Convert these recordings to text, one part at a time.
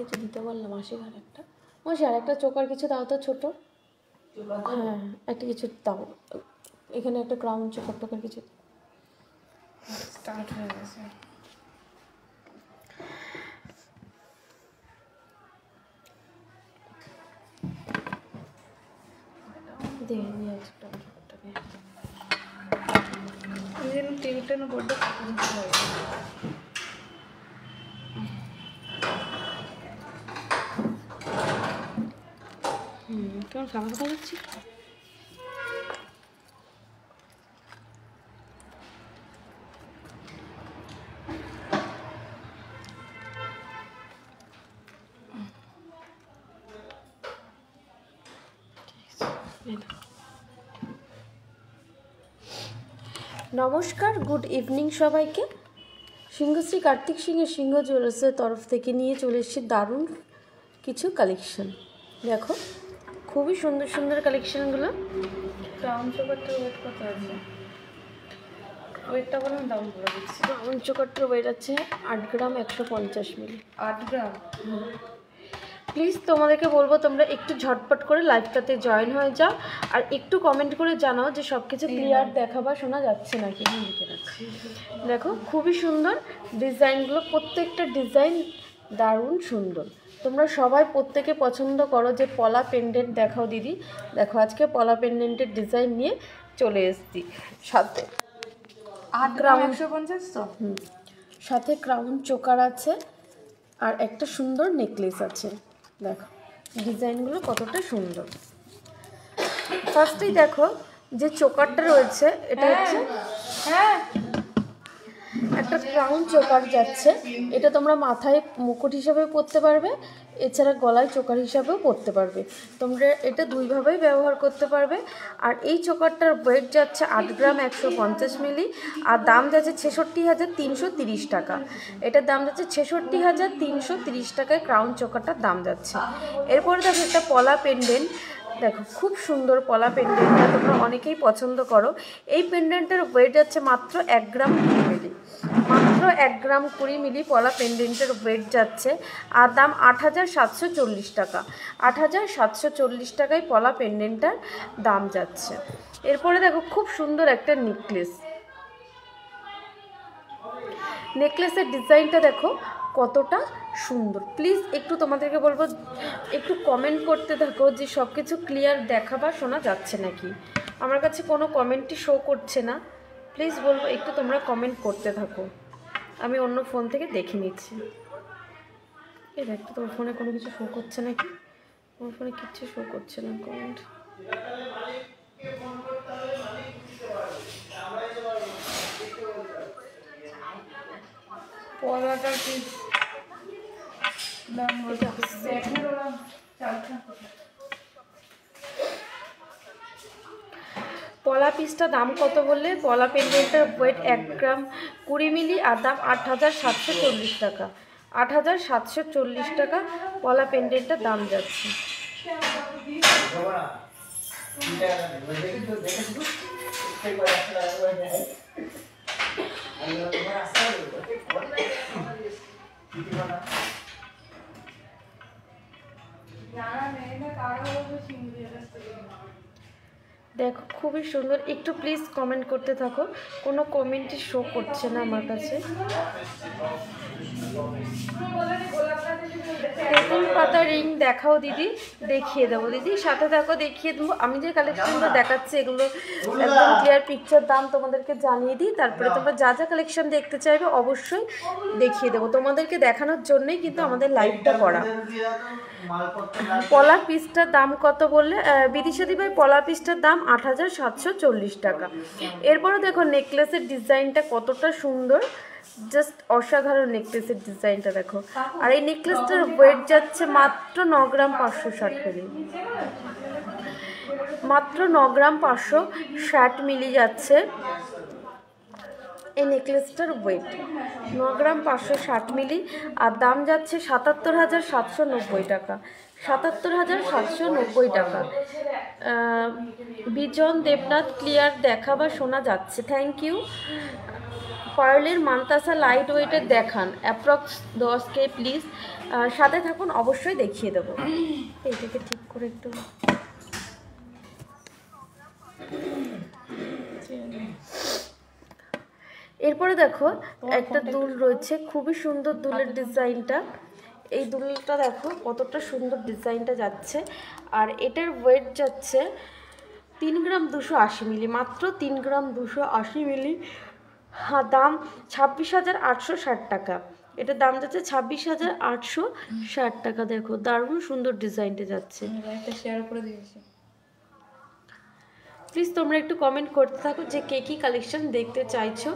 কিছু দিতে বললাম, মাসি আর একটা মাসি আর একটা চোকার কিছু দাও তো ছোটো। হ্যাঁ একটা কিছু দাও, এখানে একটা ক্রাউন চোকার টোকার কিছু স্টার্ট হয়ে গেছে। দিয়ে নিয়ে একটা আমি যেন টেবিলটা না বড্ড খারাপ লাগে। কেমন ফাঁকা ফাঁকা যাচ্ছি। নমস্কার, গুড ইভিনিং সবাইকে। সিংহশ্রী কার্তিক সিংহের সিংহ জুয়েলার্সের তরফ থেকে নিয়ে চলে এসেছি দারুণ কিছু কালেকশন। দেখো খুবই সুন্দর সুন্দর কালেকশনগুলো। ক্রাউন চোকারটার ওয়েট কত আছে? ওয়েটটা বলুন, দাম বলে দিচ্ছি। ক্রাউন চোকারটার ওয়েট আছে 8 গ্রাম 150 মিলি। 8 গ্রাম। প্লিজ তোমাদেরকে বলবো তোমরা একটু ঝটপট করে লাইভটাতে জয়েন হয়ে যাও, আর একটু কমেন্ট করে জানাও যে সব কিছু ক্লিয়ার দেখা বা শোনা যাচ্ছে নাকি। দেখো খুবই সুন্দর ডিজাইনগুলো, প্রত্যেকটা ডিজাইন দারুণ সুন্দর। তোমরা সবাই প্রত্যেকে পছন্দ করো যে পলা পেন্ডেন্ট দেখাও দিদি। দেখো আজকে পলা পেন্ডেন্টের ডিজাইন নিয়ে চলে এসেছি। সাথে 8 গ্রাম 150 তো। সাথে ক্রাউন চোকার আছে আর একটা সুন্দর নেকলেস আছে। দেখো ডিজাইনগুলো কতটা সুন্দর। ফার্স্টেই দেখো যে চোকারটা রয়েছে এটা হচ্ছে একটা ক্রাউন চোকার যাচ্ছে। এটা তোমরা মাথায় মুকুট হিসাবে পরতে পারবে, এছাড়া গলায় চোকার হিসাবেও পরতে পারবে। তোমরা এটা দুইভাবেই ব্যবহার করতে পারবে। আর এই চোকারটার ওয়েট যাচ্ছে 8 গ্রাম 150 মিলি, আর দাম যাচ্ছে 66,330 টাকা। এটার দাম যাচ্ছে 66,330 টাকায় ক্রাউন চোকারটার দাম যাচ্ছে। এরপরে দেখো একটা পলা পেন্ডেন্ট। দেখো খুব সুন্দর পলা পেন্ডেন্টটা, তোমরা অনেকেই পছন্দ করো। এই পেন্ডেন্টের ওয়েট যাচ্ছে মাত্র 1 গ্রাম 20 মিলি। মাত্র 1 গ্রাম 20 মিলি পলা পেন্ডেন্টের ওয়েট যাচ্ছে, আর দাম 8,740 টাকা। 8,740 টাকায় পলা পেন্ডেন্টটার দাম যাচ্ছে। এরপরে দেখো খুব সুন্দর একটা নেকলেস। নেকলেসের ডিজাইনটা দেখো কতটা সুন্দর। প্লিজ একটু তোমাদেরকে বলবো একটু কমেন্ট করতে থাকো যে সব কিছু ক্লিয়ার দেখা বা শোনা যাচ্ছে নাকি। আমার কাছে কোনো কমেন্টই শো করছে না। প্লিজ বলবো একটু তোমরা কমেন্ট করতে থাকো, আমি অন্য ফোন থেকে দেখে নিচ্ছি। এই দেখো তোমার ফোনে কোনো কিছু শো করছে নাকি? আমার ফোনে কিচ্ছু শো করছে না কমেন্ট। পলাটার কি দাম? পলা পিসটা দাম কত বললে? পলা পেন্ডেন্টের ওয়েট 1 গ্রাম 20 মিলি, আর দাম 8,740 টাকা। 8,740 টাকা পলা পেন্ডেন্টের দাম যাচ্ছে। দেখো খুবই সুন্দর। একটু প্লিজ কমেন্ট করতে থাকো, কোনো কমেন্টই শো করছে না আমার কাছে। তেঁতুল পাতা রিং দেখাও দিদি। দেখিয়ে দেবো দিদি, সাথে থাকো দেখিয়ে দেবো। আমি যে কালেকশনগুলো দেখাচ্ছি এগুলো একদম ক্লিয়ার পিকচার দাম তোমাদেরকে জানিয়ে দিই, তারপরে তোমরা যা যা কালেকশন দেখতে চাইবে অবশ্যই দেখিয়ে দেবো। তোমাদেরকে দেখানোর জন্যই কিন্তু আমাদের লাইভটা করা। পলা পিসটার দাম কত বললে বিদিশা দি ভাই? পলা পিসটার দাম 8,740 টাকা। এরপরে দেখো নেকলেসের ডিজাইনটা কতটা সুন্দর, জাস্ট অসাধারণ নেকলেসের ডিজাইনটা দেখো। আর এই নেকলেসটার ওয়েট যাচ্ছে মাত্র 9 গ্রাম 560 মিলি। মাত্র 9 গ্রাম 560 মিলি যাচ্ছে এই নেকলেসটার ওয়েট। 9 গ্রাম 560 মিলি, আর দাম যাচ্ছে 77,790 টাকা। 77,790 টাকা। বিজন দেবনাথ ক্লিয়ার দেখা বা শোনা যাচ্ছে, থ্যাংক ইউ। পার্লের মান্তাসা লাইট ওয়েটের দেখান, অ্যাপ্রক্স 10K প্লিজ। সাথে থাকুন, অবশ্যই দেখিয়ে দেবো। এইটাকে ঠিক করে একটু। এরপরে দেখো একটা দুল রয়েছে, খুবই সুন্দর দুলের ডিজাইনটা। এই দুলটা দেখো কতটা সুন্দর ডিজাইনটা যাচ্ছে, আর এটার ওয়েট যাচ্ছে 3 গ্রাম 280 মিলি, মাত্র 3 গ্রাম 280 মিলি। দাম 26,860 টাকা। এটার দাম যাচ্ছে 26,860 টাকা। দেখো দারুণ সুন্দর ডিজাইনটা যাচ্ছে। শেয়ার করে দিয়েছি। প্লিজ তোমরা একটু কমেন্ট করতে থাকো যে কে কী কালেকশন দেখতে চাইছো,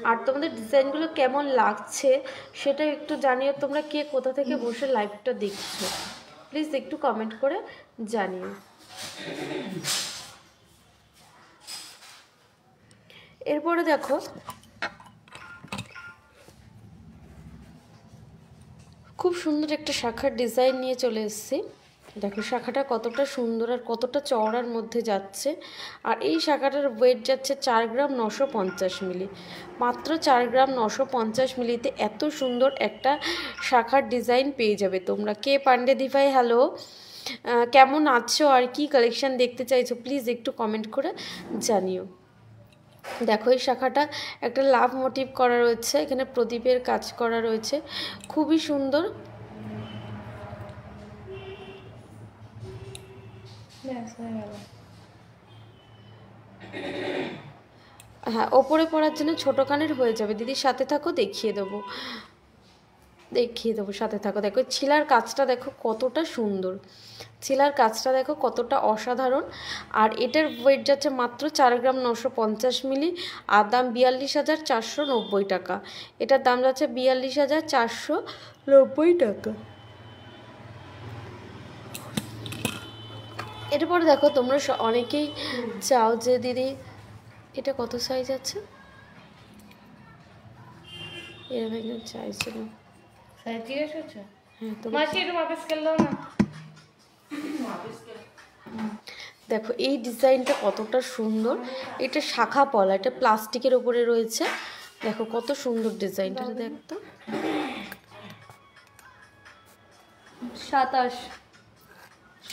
আর তোমাদের ডিজাইনগুলো কেমন লাগছে সেটা একটু জানিও। তোমরা কে কোথা থেকে বসে লাইভটা দেখছো প্লিজ একটু কমেন্ট করে জানিও। এরপরে দেখো খুব সুন্দর একটা শাখার ডিজাইন নিয়ে চলে এসেছি। দেখো শাখাটা কতটা সুন্দর আর কতটা চওড়ার মধ্যে যাচ্ছে, আর এই শাখাটার ওয়েট যাচ্ছে 4 গ্রাম 950 মিলি, মাত্র 4 গ্রাম 950 মিলিতে এত সুন্দর একটা শাখার ডিজাইন পেয়ে যাবে তোমরা। কে পান্ডে দিভাই হ্যালো, কেমন আছো আর কি কালেকশন দেখতে চাইছো প্লিজ একটু কমেন্ট করে জানিও। দেখো এই শাখাটা একটা লাভ মোটিভ করা রয়েছে, এখানে প্রদীপের কাজ করা রয়েছে, খুবই সুন্দর। হ্যাঁ, ওপরে পরার জন্য ছোটো কানের হয়ে যাবে। দিদির সাথে থাকো, দেখিয়ে দেবো সাথে থাকো। দেখো ছিলার কাজটা দেখো কতটা সুন্দর, ছিলার কাজটা দেখো কতটা অসাধারণ। আর এটার ওয়েট যাচ্ছে মাত্র 4 গ্রাম 950 মিলি, আর দাম 42,490 টাকা। এটার দাম যাচ্ছে 42,490 টাকা। এরপর দেখো তোমরা অনেকেই চাও যে দিদি এটা কত সাইজ আছে, এরকম একজন চাইছিল। দেখো এই ডিজাইনটা কতটা সুন্দর, এটা শাখা পলা, এটা প্লাস্টিকের ওপরে রয়েছে। দেখো কত সুন্দর ডিজাইনটা, দেখতো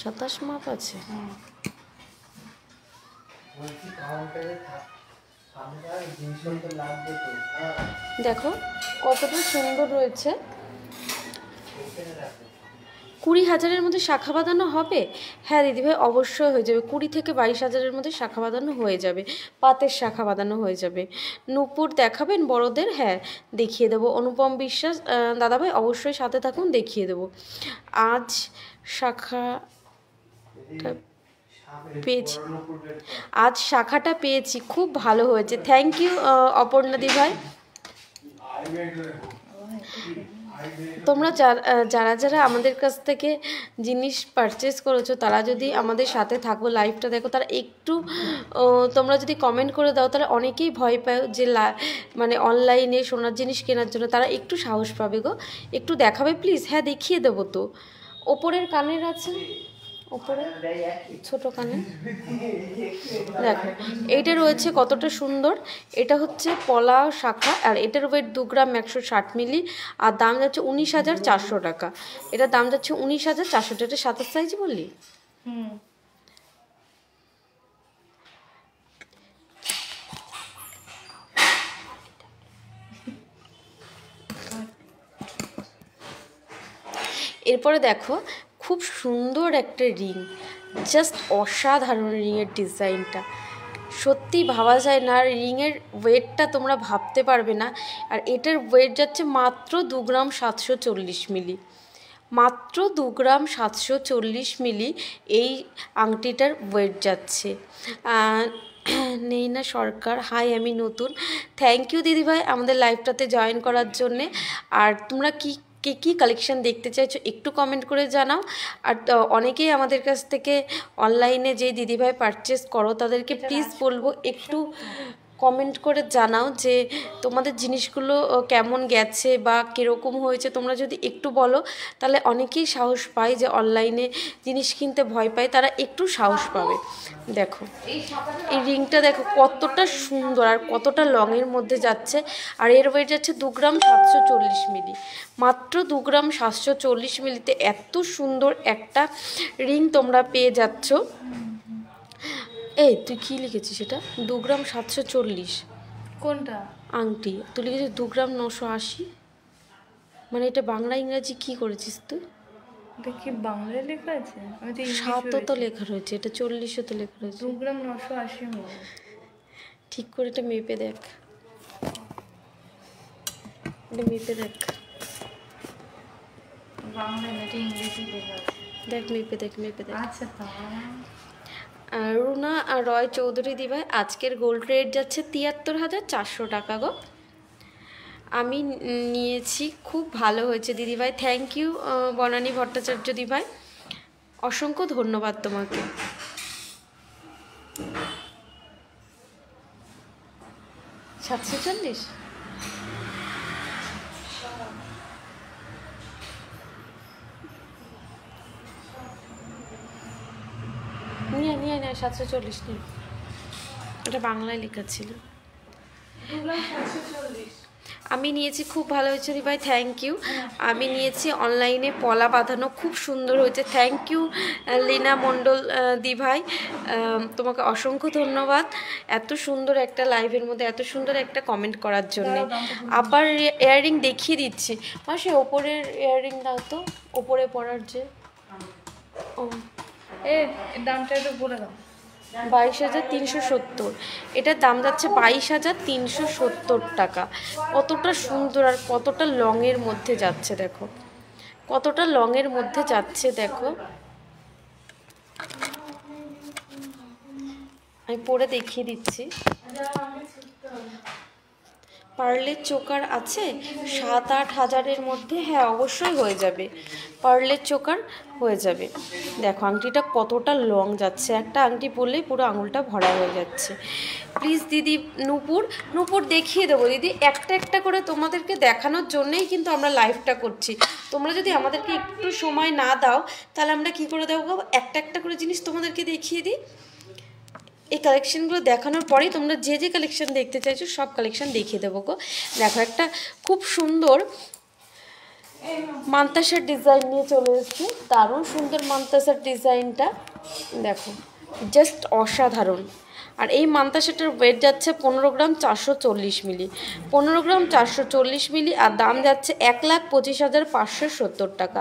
27 মাপ আছে। দেখো কতটা সুন্দর রয়েছে। 20,000-এর মধ্যে শাখা বাঁধানো হবে? হ্যাঁ দিদিভাই অবশ্যই হয়ে যাবে, 20 থেকে 22,000-এর মধ্যে শাখা বাঁধানো হয়ে যাবে, পাতের শাখা বাঁধানো হয়ে যাবে। নূপুর দেখাবেন বড়দের? হ্যাঁ দেখিয়ে দেবো। অনুপম বিশ্বাস দাদাভাই অবশ্যই সাথে থাকুন, দেখিয়ে দেবো। আজ শাখাটা পেয়েছি, খুব ভালো হয়েছে, থ্যাংক ইউ অপর্ণা দিভাই। তোমরা যারা যারা আমাদের কাছ থেকে জিনিস পারচেস করেছো তারা যদি আমাদের সাথে থাকো, লাইভটা দেখো, তারা একটু তোমরা যদি কমেন্ট করে দাও তাহলে অনেকেই ভয় পায় যে মানে অনলাইনে সোনার জিনিস কেনার জন্য, তারা একটু সাহস পাবে গো। একটু দেখাবে প্লিজ? হ্যাঁ দেখিয়ে দেবো তো। ওপরের কানের আছে, ওপরে ছোট কানে দেখো এইটা রয়েছে কতটা সুন্দর। এটা হচ্ছে পলা শাখা, আর এটার ওয়েট 2 গ্রাম 160 মিলি, আর দাম যাচ্ছে 19,400 টাকা। এটার দাম যাচ্ছে 19,400 টাকা। এটা 27 সাইজ বললি? এরপরে দেখো খুব সুন্দর একটা রিং, জাস্ট অসাধারণ রিংয়ের ডিজাইনটা, সত্যি ভাবা যায় না। রিংয়ের ওয়েটটা তোমরা ভাবতে পারবে না। আর এটার ওয়েট যাচ্ছে মাত্র 2 গ্রাম 740 মিলি, মাত্র 2 গ্রাম 740 মিলি এই আংটিটার ওয়েট যাচ্ছে। নেই না সরকার, হাই আমি নতুন, থ্যাংক ইউ দিদিভাই আমাদের লাইভটাতে জয়েন করার জন্যে। আর তোমরা কী কালেকশন দেখতে চাইছো একটু কমেন্ট করে জানাও। আর অনেকেই আমাদের কাছ থেকে অনলাইনে যে দিদিভাই পারচেস করো তাদেরকে প্লিজ বলবো একটু কমেন্ট করে জানাও যে তোমাদের জিনিসগুলো কেমন গেছে বা কীরকম হয়েছে। তোমরা যদি একটু বলো তাহলে অনেকেই সাহস পায়, যে অনলাইনে জিনিস কিনতে ভয় পায় তারা একটু সাহস পাবে। দেখো এই রিংটা দেখো কতটা সুন্দর আর কতটা লংয়ের মধ্যে যাচ্ছে। আর এর ওয়েট যাচ্ছে 2 গ্রাম 740 মিলি। মাত্র 2 গ্রাম 740 মিলিতে এত সুন্দর একটা রিং তোমরা পেয়ে যাচ্ছ। এই তুই কী লিখেছিস সেটা? 2 গ্রাম 740 কোনটা? আংটি। তুই লিখেছিস 2 গ্রাম 980, মানে এটা বাংলা ইংরাজি কী করেছিস তুই? এটা কি বাংলায় লেখা আছে? আমি তো 7ও তো লেখা রয়েছে, এটা 40ও তো লেখা রয়েছে। 2 গ্রাম 980 মিলি। ঠিক করে এটা মেপে দেখ, এটা মেপে দেখ, বাংলায় না, এটা ইংরেজি লেখা আছে। দেখ মেপে দেখ, মেপে দেখ। আচ্ছা তা রুনা আর রয় চৌধুরী দিভাই, আজকের গোল্ড রেট যাচ্ছে 73,400 টাকা গো। আমি নিয়েছি, খুব ভালো হয়েছে দিদিভাই। থ্যাংক ইউ বনানী ভট্টাচার্য দিভাই, অসংখ্য ধন্যবাদ তোমাকে। সাতশো চল্লিশ নিয়ে নিয়ে নেয়, 740 নিয়ে। এটা বাংলায় লেখা ছিল। আমি নিয়েছি, খুব ভালো হয়েছে দিভাই, থ্যাংক ইউ। আমি নিয়েছি অনলাইনে পলা বাঁধানো, খুব সুন্দর হয়েছে। থ্যাংক ইউ লীনা মণ্ডল দিভাই, তোমাকে অসংখ্য ধন্যবাদ এত সুন্দর একটা লাইভের মধ্যে এত সুন্দর একটা কমেন্ট করার জন্যে। আবার ইয়াররিং দেখিয়ে দিচ্ছি মাসে, ওপরের ইয়াররিং দাও তো, ওপরে পরার যে। ও এর দামটা একটু বলে দাও। 22,370, এটার দাম যাচ্ছে 22,370 টাকা। কতটা সুন্দর আর কতটা লংয়ের মধ্যে যাচ্ছে দেখো, কতটা লংয়ের মধ্যে যাচ্ছে দেখো। আমি পরে দেখিয়ে দিচ্ছি। পার্লের চোকার আছে 7-8 হাজারের মধ্যে, হ্যাঁ অবশ্যই হয়ে যাবে, পার্লের চোকার হয়ে যাবে। দেখো আংটিটা কতটা লং যাচ্ছে, একটা আংটি পরলেই পুরো আঙুলটা ভরা হয়ে যাচ্ছে। প্লিজ দিদি নূপুর দেখিয়ে দেবো দিদি, একটা একটা করে তোমাদেরকে দেখানোর জন্যেই কিন্তু আমরা লাইভটা করছি। তোমরা যদি আমাদেরকে একটু সময় না দাও তাহলে আমরা কি করে দেবো? একটা একটা করে জিনিস তোমাদেরকে দেখিয়ে দিই। এই কালেকশানগুলো দেখানোর পরেই তোমরা যে যে কালেকশান দেখতে চাইছো সব কালেকশান দেখিয়ে দেবো গো। দেখো একটা খুব সুন্দর মান্তাসার ডিজাইন নিয়ে চলে এসেছি, দারুণ সুন্দর মান্তাসার ডিজাইনটা দেখো, জাস্ট অসাধারণ। আর এই মান্তাসাটার ওয়েট যাচ্ছে 15 গ্রাম 440 মিলি, 15 গ্রাম 440 মিলি। আর দাম যাচ্ছে 1,25,570 টাকা,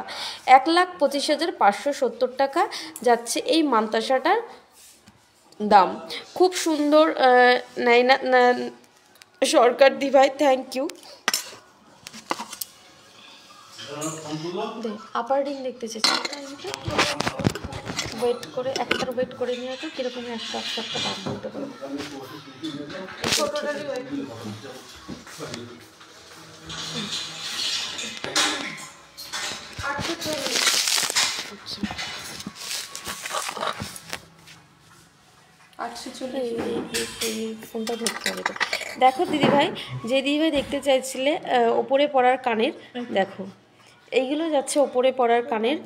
1,25,570 টাকা যাচ্ছে এই মান্তাসাটার দাম। খুব সুন্দর নাইনা সরকার দিভাই, থ্যাংক ইউ। আপার রিং দেখতে চাইছি, ওয়েট করে একটার ওয়েট করে নিয়ে তো কীরকম একটা দাম বলতে পারবো। ফোনটা ধরতে হবে তো। দেখো দিদিভাই, যে দিদিভাই দেখতে চাইছিলে ওপরে পড়ার কানের, দেখো এইগুলো যাচ্ছে ওপরে পড়ার কানের,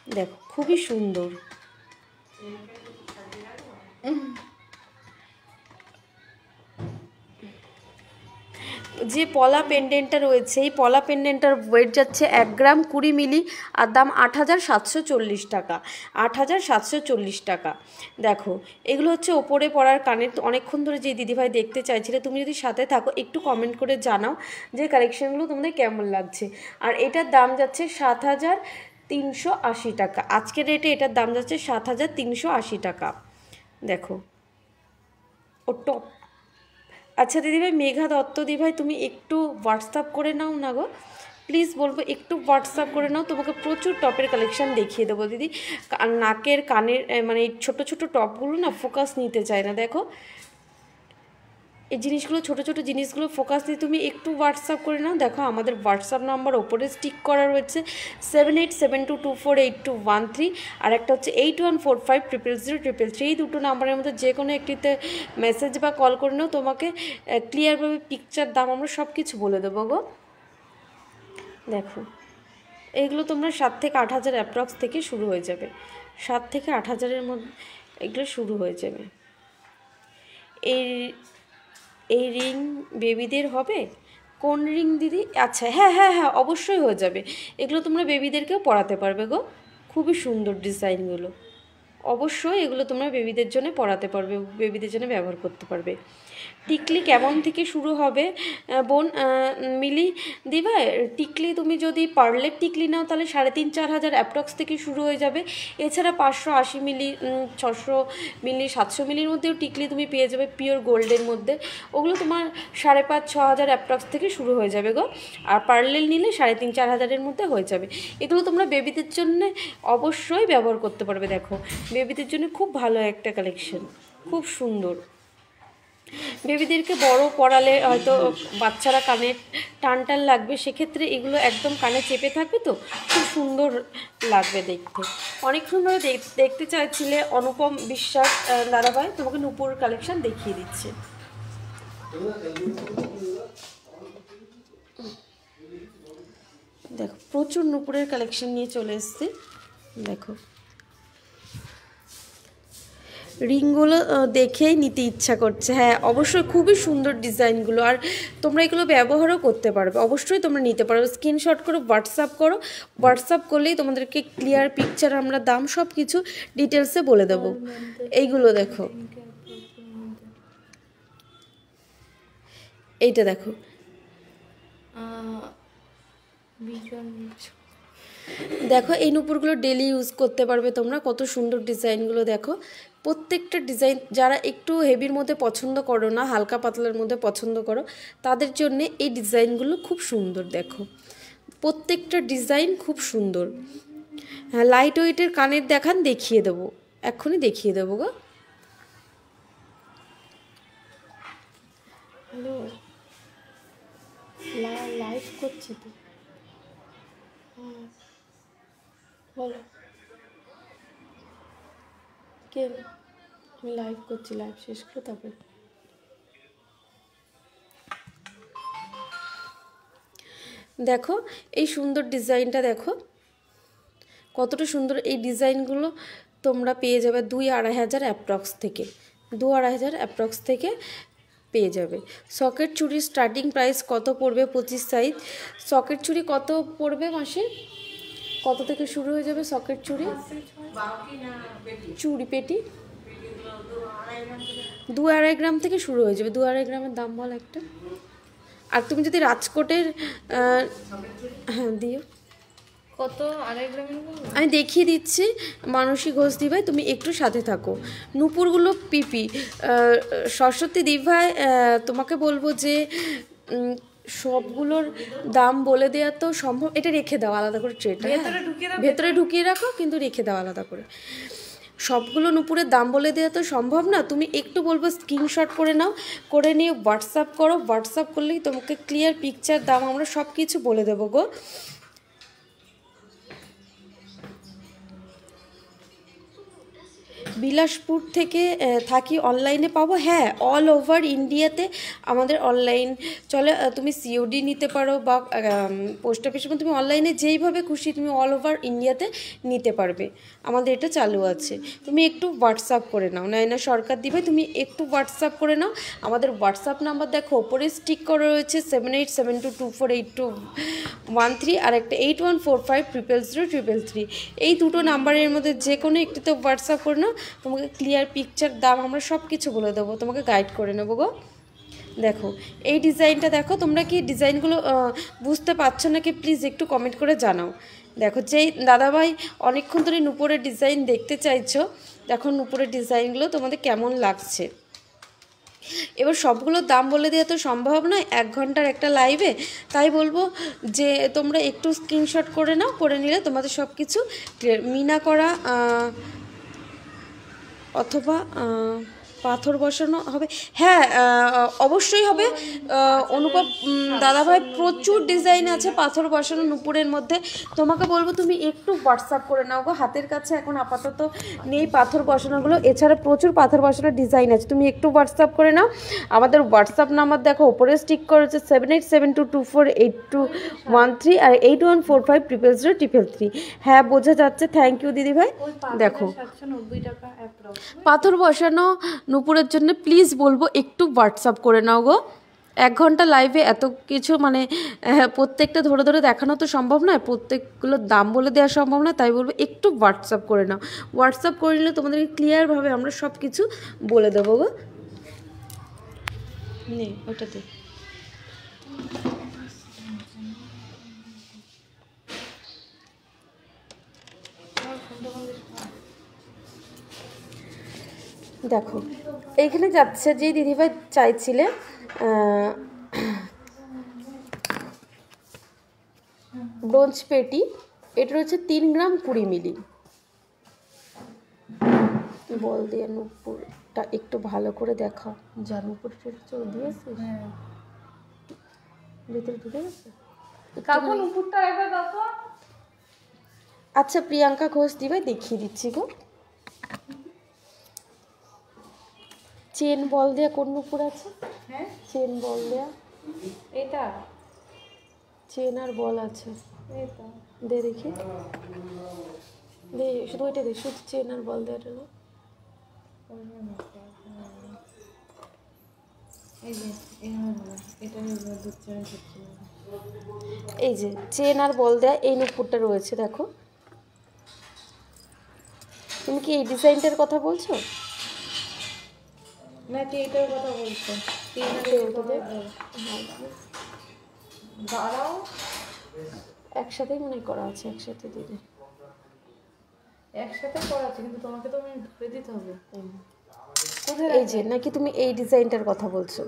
দেখো খুবই সুন্দর। যে পলা পেন্ডেন্টটা রয়েছে, এই পলা পেন্ডেন্টটার ওয়েট যাচ্ছে 1 গ্রাম 20 মিলি, আর দাম 8,740 টাকা, 8,740 টাকা। দেখো এগুলো হচ্ছে ওপরে পড়ার কানের। তো অনেকক্ষণ ধরে যে দিদিভাই দেখতে চাইছিলে, তুমি যদি সাথে থাকো একটু কমেন্ট করে জানাও যে কালেকশানগুলো তোমাদের কেমন লাগছে। আর এটার দাম যাচ্ছে 7,380 টাকা, আজকের রেটে এটার দাম যাচ্ছে 7,380 টাকা। দেখো ও টপ। আচ্ছা দিদিভাই, মেঘা দত্ত দিদিভাই, তুমি একটু হোয়াটসঅ্যাপ করে নাও না গো, প্লিজ বলবো একটু হোয়াটসঅ্যাপ করে নাও, তোমাকে প্রচুর টপের কালেকশান দেখিয়ে দেবো দিদি। নাকের কানের মানে এই ছোটো ছোটো টপগুলো না ফোকাস নিতে চায় না। দেখো এই জিনিসগুলো ছোট ছোট জিনিসগুলো ফোকাস দিয়ে তুমি একটু হোয়াটসঅ্যাপ করে নাও। দেখো আমাদের হোয়াটসঅ্যাপ নাম্বার ওপরে স্টিক করা রয়েছে 7872248213, আর একটা হচ্ছে 8145000033। এই দুটো নাম্বারের মধ্যে যে কোনো একটিতে মেসেজ বা কল করে নাও, তোমাকে ক্লিয়ারভাবে পিকচার দাম আমরা সব কিছু বলে দেবো গো। দেখো এইগুলো তোমরা 7 থেকে 8 হাজার অ্যাপ্রক্স থেকে শুরু হয়ে যাবে, 7 থেকে 8 হাজারের মধ্যে এগুলো শুরু হয়ে যাবে। এই রিং বেবিদের হবে? কোন রিং দিদি? আচ্ছা হ্যাঁ হ্যাঁ হ্যাঁ, অবশ্যই হয়ে যাবে। এগুলো তোমরা বেবিদেরকেও পরাতে পারবে গো, খুবই সুন্দর ডিজাইনগুলো। অবশ্যই এগুলো তোমরা বেবিদের জন্য পরাতে পারবে, বেবিদের জন্য ব্যবহার করতে পারবে। টিকলি কেমন থেকে শুরু হবে বোন মিলি দিবা? টিকলি তুমি যদি পার্লের টিকলি নাও তাহলে 3.5-4 হাজার অ্যাপ্রক্স থেকে শুরু হয়ে যাবে। এছাড়া 580 মিলি, 600 মিলি, 700 মিলির মধ্যেও টিকলি তুমি পেয়ে যাবে পিওর গোল্ডের মধ্যে। ওগুলো তোমার 5.5-6 হাজার অ্যাপ্রক্স থেকে শুরু হয়ে যাবে গো। আর পার্লের নিলে 3.5-4 হাজারের মধ্যে হয়ে যাবে। এগুলো তোমরা বেবিদের জন্য অবশ্যই ব্যবহার করতে পারবে। দেখো বেবিদের জন্য খুব ভালো একটা কালেকশন, খুব সুন্দর। বেবিদেরকে বড় পরালে হয়তো বাচ্চারা কানে টান টান লাগবে, সেক্ষেত্রে এগুলো একদম কানে চেপে থাকবে, তো খুব সুন্দর লাগবে দেখতে। অনেকক্ষণ ধরে দেখতে চাইছিলে অনুপম বিশ্বাস দাদাভাই, তোমাকে নূপুর কালেকশন দেখিয়ে দিচ্ছে। দেখো প্রচুর নূপুরের কালেকশন নিয়ে চলে এসেছি। দেখো রিংগুলো দেখেই নিতে ইচ্ছা করছে। হ্যাঁ অবশ্যই খুবই সুন্দর ডিজাইনগুলো, আর তোমরা এগুলো ব্যবহারও করতে পারবে। অবশ্যই তোমরা নিতে পারো, স্ক্রিনশট করো, হোয়াটসঅ্যাপ করো। হোয়াটসঅ্যাপ করলেই তোমাদেরকে ক্লিয়ার পিকচার আমরা দাম সব কিছু ডিটেলসে বলে দেবো। এইগুলো দেখো, এইটা দেখো, দেখো এই নূপুরগুলো ডেলি ইউজ করতে পারবে তোমরা। কত সুন্দর ডিজাইনগুলো দেখো, প্রত্যেকটা ডিজাইন। যারা একটু হেভির মধ্যে পছন্দ করো না, হালকা পাতলার মধ্যে পছন্দ করো, তাদের জন্য এই ডিজাইনগুলো খুব সুন্দর। দেখো প্রত্যেকটা ডিজাইন খুব সুন্দর। হ্যাঁ লাইট ওয়েটের কানের দেখান, দেখিয়ে দেবো, এক্ষুনি দেখিয়ে দেবো গো। হ্যালো, লাইভ করছি তো, বলো কে? আমি লাইভ করছি, লাইভ শেষ করে তারপরে। দেখো এই সুন্দর ডিজাইনটা, দেখো কতটা সুন্দর। এই ডিজাইনগুলো তোমরা পেয়ে যাবে 2-2.5 হাজার অ্যাপ্রক্স থেকে, 2-2.5 হাজার অ্যাপ্রক্স থেকে পেয়ে যাবে। সকেট চুড়ির স্টার্টিং প্রাইস কত পড়বে? 25 সাইজ সকেট চুড়ি কত পড়বে মাসে? কত থেকে শুরু হয়ে যাবে সকেট চুড়ি? চুড়ি পেটি 2-2.5 গ্রাম থেকে শুরু হয়ে যাবে। 2-2.5 গ্রামের দাম বল একটা। আর তুমি যদি রাজকোটের হ্যাঁ দিও, কত? 2.5 গ্রামের? আমি দেখিয়ে দিচ্ছি মানসী ঘোষ দিভাই, তুমি একটু সাথে থাকো। নূপুরগুলো পিপি সরস্বতী দিভাই, তোমাকে বলবো যে সবগুলোর দাম বলে দেওয়া তো সম্ভব, এটা রেখে দাও আলাদা করে, ট্রেটা ভেতরে ঢুকিয়ে রাখো, কিন্তু রেখে দাও আলাদা করে। সবগুলো নূপুরের দাম বলে দেওয়া তো সম্ভব না, তুমি একটু বলবো স্ক্রিনশট করে নাও, করে নিয়ে হোয়াটসঅ্যাপ করো। হোয়াটসঅ্যাপ করলেই তোমাকে ক্লিয়ার পিকচার দাম আমরা সব কিছু বলে দেবো গো। বিলাসপুর থেকে থাকি, অনলাইনে পাবো? হ্যাঁ অল ওভার ইন্ডিয়াতে আমাদের অনলাইন চলে। তুমি সিওডি নিতে পারো বা পোস্ট অফিসে, তুমি অনলাইনে যেইভাবে খুশি তুমি অল ওভার ইন্ডিয়াতে নিতে পারবে, আমাদের এটা চালু আছে। তুমি একটু হোয়াটসঅ্যাপ করে নাও, নাইনা সরকার দিবে, তুমি একটু হোয়াটসঅ্যাপ করে নাও। আমাদের হোয়াটসঅ্যাপ নাম্বার দেখো ওপরে স্টিক করা রয়েছে 7872248213, আর একটা 8145000033। এই দুটো নাম্বারের মধ্যে যে কোনো একটিতে হোয়াটসঅ্যাপ করে নাও, তোমাকে ক্লিয়ার পিকচার দাম আমরা সব কিছু বলে দেবো, তোমাকে গাইড করে নেবো গো। দেখো এই ডিজাইনটা দেখো, তোমরা কি ডিজাইনগুলো বুঝতে পারছো নাকি প্লিজ একটু কমেন্ট করে জানাও। দেখো যেই দাদাভাই অনেকক্ষণ ধরে নূপুরের ডিজাইন দেখতে চাইছো, দেখো নূপুরের ডিজাইনগুলো তোমাদের কেমন লাগছে। এবার সবগুলোর দাম বলে দেওয়া তো সম্ভব নয় 1 ঘন্টার একটা লাইভে, তাই বলবো যে তোমরা একটু স্ক্রিনশট করে নাও, করে নিলে তোমাদের সব কিছু ক্লিয়ার। মিনা করা অথবা পাথর বসানো হবে, হ্যাঁ অবশ্যই হবে। অনুপম দাদাভাই প্রচুর ডিজাইন আছে পাথর বসানো নুপুরের মধ্যে। তোমাকে বলবো তুমি একটু হোয়াটসঅ্যাপ করে নাও গো, হাতের কাছে এখন আপাতত নেই পাথর বসানোগুলো, এছাড়া প্রচুর পাথর বসানোর ডিজাইন আছে, তুমি একটু হোয়াটসঅ্যাপ করে নাও। আমাদের হোয়াটসঅ্যাপ নাম্বার দেখো ওপরে স্টিক করেছে 7872248213 আর 8145000033। হ্যাঁ বোঝা যাচ্ছে, থ্যাংক ইউ দিদিভাই। দেখো 790 টাকা অ্যাপ্রক্স। পাথর বসানো নুপুরের জন্য প্লিজ বলবো একটু হোয়াটসঅ্যাপ করে নাও গো। 1 ঘন্টা লাইভে এত কিছু মানে প্রত্যেকটা ধরে ধরে দেখানো তো সম্ভব নয়, প্রত্যেকগুলোর দাম বলে দেওয়া সম্ভব নয়, তাই বলবো একটু হোয়াটসঅ্যাপ করে নাও। হোয়াটসঅ্যাপ করে নিলে তোমাদেরকে ক্লিয়ারভাবে আমরা সব কিছু বলে দেবো গো। নে ওটাতে দেখো এইখানে যাচ্ছে যে দিদিভাই চাইছিলে ব্রোঞ্জ পেটি, এটা রয়েছে 3 গ্রাম 20 মিলি। বল দিয়ে নুপুরটা একটু ভালো করে দেখাও, যা নুপুর চোখ দিয়েছে ভিতরে ঢুকে গেছে। কাকু নুপুরটা একবার দেখো। আচ্ছা প্রিয়াঙ্কা ঘোষ দিভাই দেখিয়ে দিচ্ছি গো। চেন বল দেয়া কোন নুপুর আছে? হ্যাঁ চেন বল দেয়া, এটা চেন আর বল আছে, এটা দে দেখি, দে শুধু ওইটা দে, শুধু চেন আর বল দেওয়াটা না। এই যে এটা দুধ চা করছি। এই যে চেন আর বল দেয়া এই নুপুরটা রয়েছে দেখো। তুমি কি এই ডিজাইনটার কথা বলছো? নাকি এটার কথা বলছো? দাঁড়াও একসাথেই মনে করা আছে, একসাথে দিদি একসাথে করা আছে, কিন্তু তোমাকে তো আমি ধরে দিতে হবে। এই যে নাকি তুমি এই ডিজাইনটার কথা বলছো?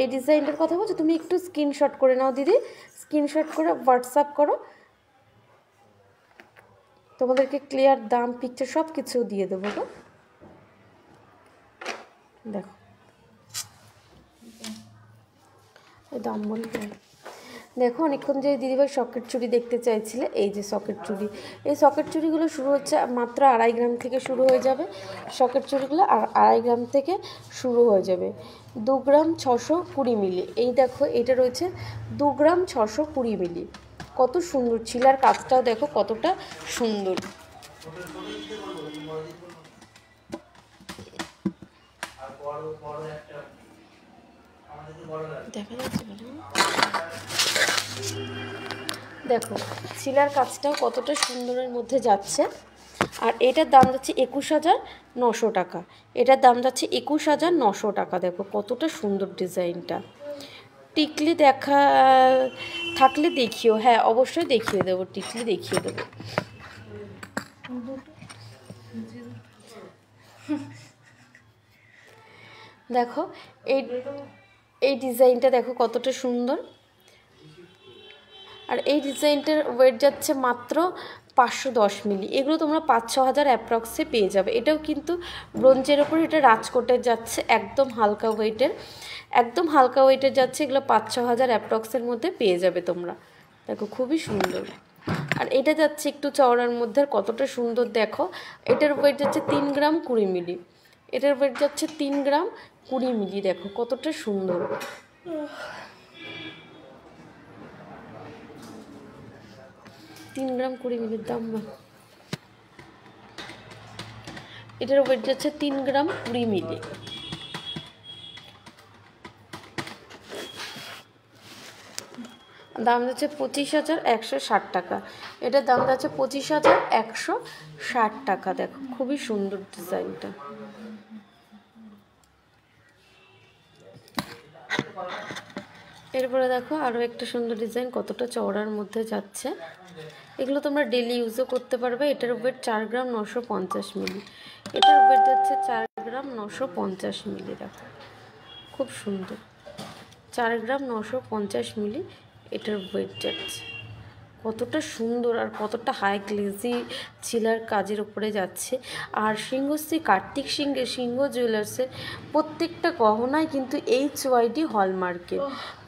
এই ডিজাইনটার কথা বলছো, তুমি একটু স্ক্রিনশট করে নাও দিদি, স্ক্রিনশট করে হোয়াটসঅ্যাপ করো, তোমাদেরকে ক্লিয়ার দাম পিকচার সব কিছু দিয়ে দেবো গো। দেখো দাম বলতে দেখো অনেকক্ষণ যে দিদিভাই সকেট চুড়ি দেখতে চাইছিলে, এই যে সকেট চুড়ি, এই সকেট চুড়িগুলো শুরু হচ্ছে মাত্র 2.5 গ্রাম থেকে শুরু হয়ে যাবে। সকেট চুড়িগুলো আর 2.5 গ্রাম থেকে শুরু হয়ে যাবে। 2 গ্রাম 620 মিলি, এই দেখো এটা রয়েছে 2 গ্রাম 620 মিলি। কত সুন্দর ছিলার কাজটাও দেখো কতটা সুন্দর। দেখা যাচ্ছে দেখো ছিলার কাজটাও কতটা সুন্দরের মধ্যে যাচ্ছে। আর এটার দাম যাচ্ছে 21,900 টাকা, এটার দাম যাচ্ছে 21,900 টাকা। দেখো কতটা সুন্দর ডিজাইনটা। টিকলি দেখা থাকলে দেখিও, হ্যাঁ অবশ্যই দেখিয়ে দেবো, টিকলি দেখিয়ে দেবো। দেখো এই ডিজাইনটা দেখো কতটা সুন্দর। আর এই ডিজাইনটার ওয়েট যাচ্ছে মাত্র 510 মিলি। এগুলো তোমরা 5-6 হাজার অ্যাপ্রক্সে পেয়ে যাবে। এটাও কিন্তু ব্রোঞ্জের ওপর, এটা রাজকোটের যাচ্ছে, একদম হালকা ওয়েটের, একদম হালকা ওয়েটের যাচ্ছে। এগুলো 5-6 হাজার অ্যাপ্রক্সের মধ্যে পেয়ে যাবে তোমরা। দেখো খুবই সুন্দর। আর এটা যাচ্ছে একটু চওড়ার মধ্যে, আর কতটা সুন্দর দেখো। এটার ওয়েট যাচ্ছে 3 গ্রাম 20 মিলি, এটার ওয়েট যাচ্ছে 3 গ্রাম 20 মিলি। দেখো কতটা সুন্দর। 3 গ্রাম 20 মিলির দাম না, এটার ওয়েট যাচ্ছে 3 গ্রাম 20 মিলি। দাম যাচ্ছে 25,160 টাকা, এটার দাম যাচ্ছে 25,160 টাকা। দেখো খুবই সুন্দর ডিজাইনটা। এরপরে দেখো আরও একটা সুন্দর ডিজাইন, কতটা চওড়ার মধ্যে যাচ্ছে। এগুলো তোমরা ডেলি ইউজও করতে পারবে। এটার ওয়েট 4 গ্রাম 950 মিলি, এটার ওয়েট যাচ্ছে 4 গ্রাম 950 মিলি। দেখো খুব সুন্দর, 4 গ্রাম 950 মিলি এটার ওয়েট যাচ্ছে, কতটা সুন্দর আর কতটা হাই গ্লেজি ছিলার কাজের উপরে যাচ্ছে। আর সিংহশ্রী কার্তিক সিংহ জুয়েলার্সের প্রত্যেকটা গহনায় কিন্তু HYD হলমার্কের,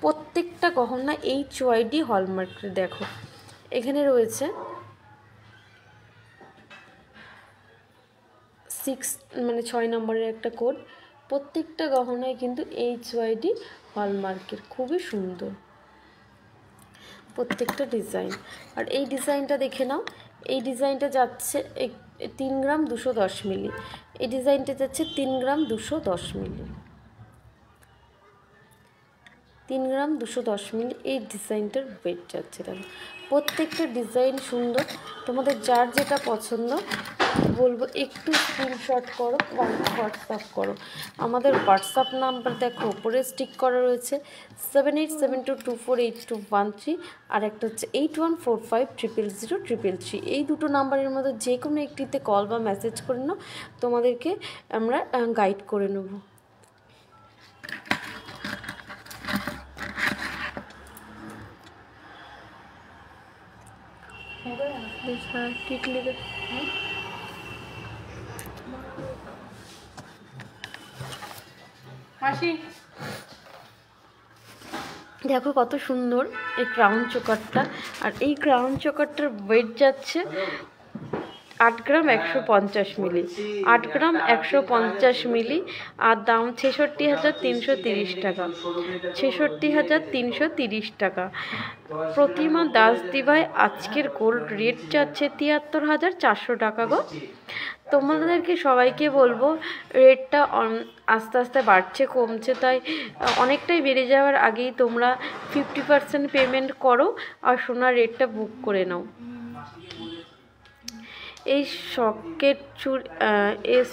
প্রত্যেকটা গহনা HYD হলমার্কের। দেখো এখানে রয়েছে 6 নম্বরের একটা কোড, প্রত্যেকটা গহনায় কিন্তু HYD হলমার্কের, খুবই সুন্দর প্রত্যেকটা ডিজাইন। আর এই ডিজাইনটা দেখে নাও, এই ডিজাইনটা যাচ্ছে 3 গ্রাম 210 মিলি, এই ডিজাইনটা যাচ্ছে 3 গ্রাম 210 মিলি, 3 গ্রাম 210 মিলি এই ডিজাইনটার ওয়েট যাচ্ছে। দেখো প্রত্যেকটা ডিজাইন সুন্দর, তোমাদের যার যেটা পছন্দ বলবো একটু স্ক্রিনশট করো বা হোয়াটসঅ্যাপ করো। আমাদের হোয়াটসঅ্যাপ নাম্বার দেখো উপরে স্টিক করা রয়েছে 7872248213, আর একটা হচ্ছে 8145000033। এই দুটো নাম্বারের মধ্যে যে কোনো একটিতে কল বা মেসেজ করে নাও, তোমাদেরকে আমরা গাইড করে নেব। টিকলি মাসি দেখো কত সুন্দর এই ক্রাউন চোকারটা। আর এই ক্রাউন চোকারটার ওয়েট যাচ্ছে 8 গ্রাম 150 মিলি, 8 গ্রাম 150 মিলি, আর দাম 66,330 টাকা, 66,330 টাকা। প্রতিমা দাস দিভাই আজকের গোল্ড রেট যাচ্ছে 73,400 টাকা গো। তোমাদেরকে সবাইকে বলবো রেটটা আস্তে আস্তে বাড়ছে কমছে, তাই অনেকটাই বেড়ে যাওয়ার আগেই তোমরা 50% পেমেন্ট করো আর সোনার রেটটা বুক করে নাও। এই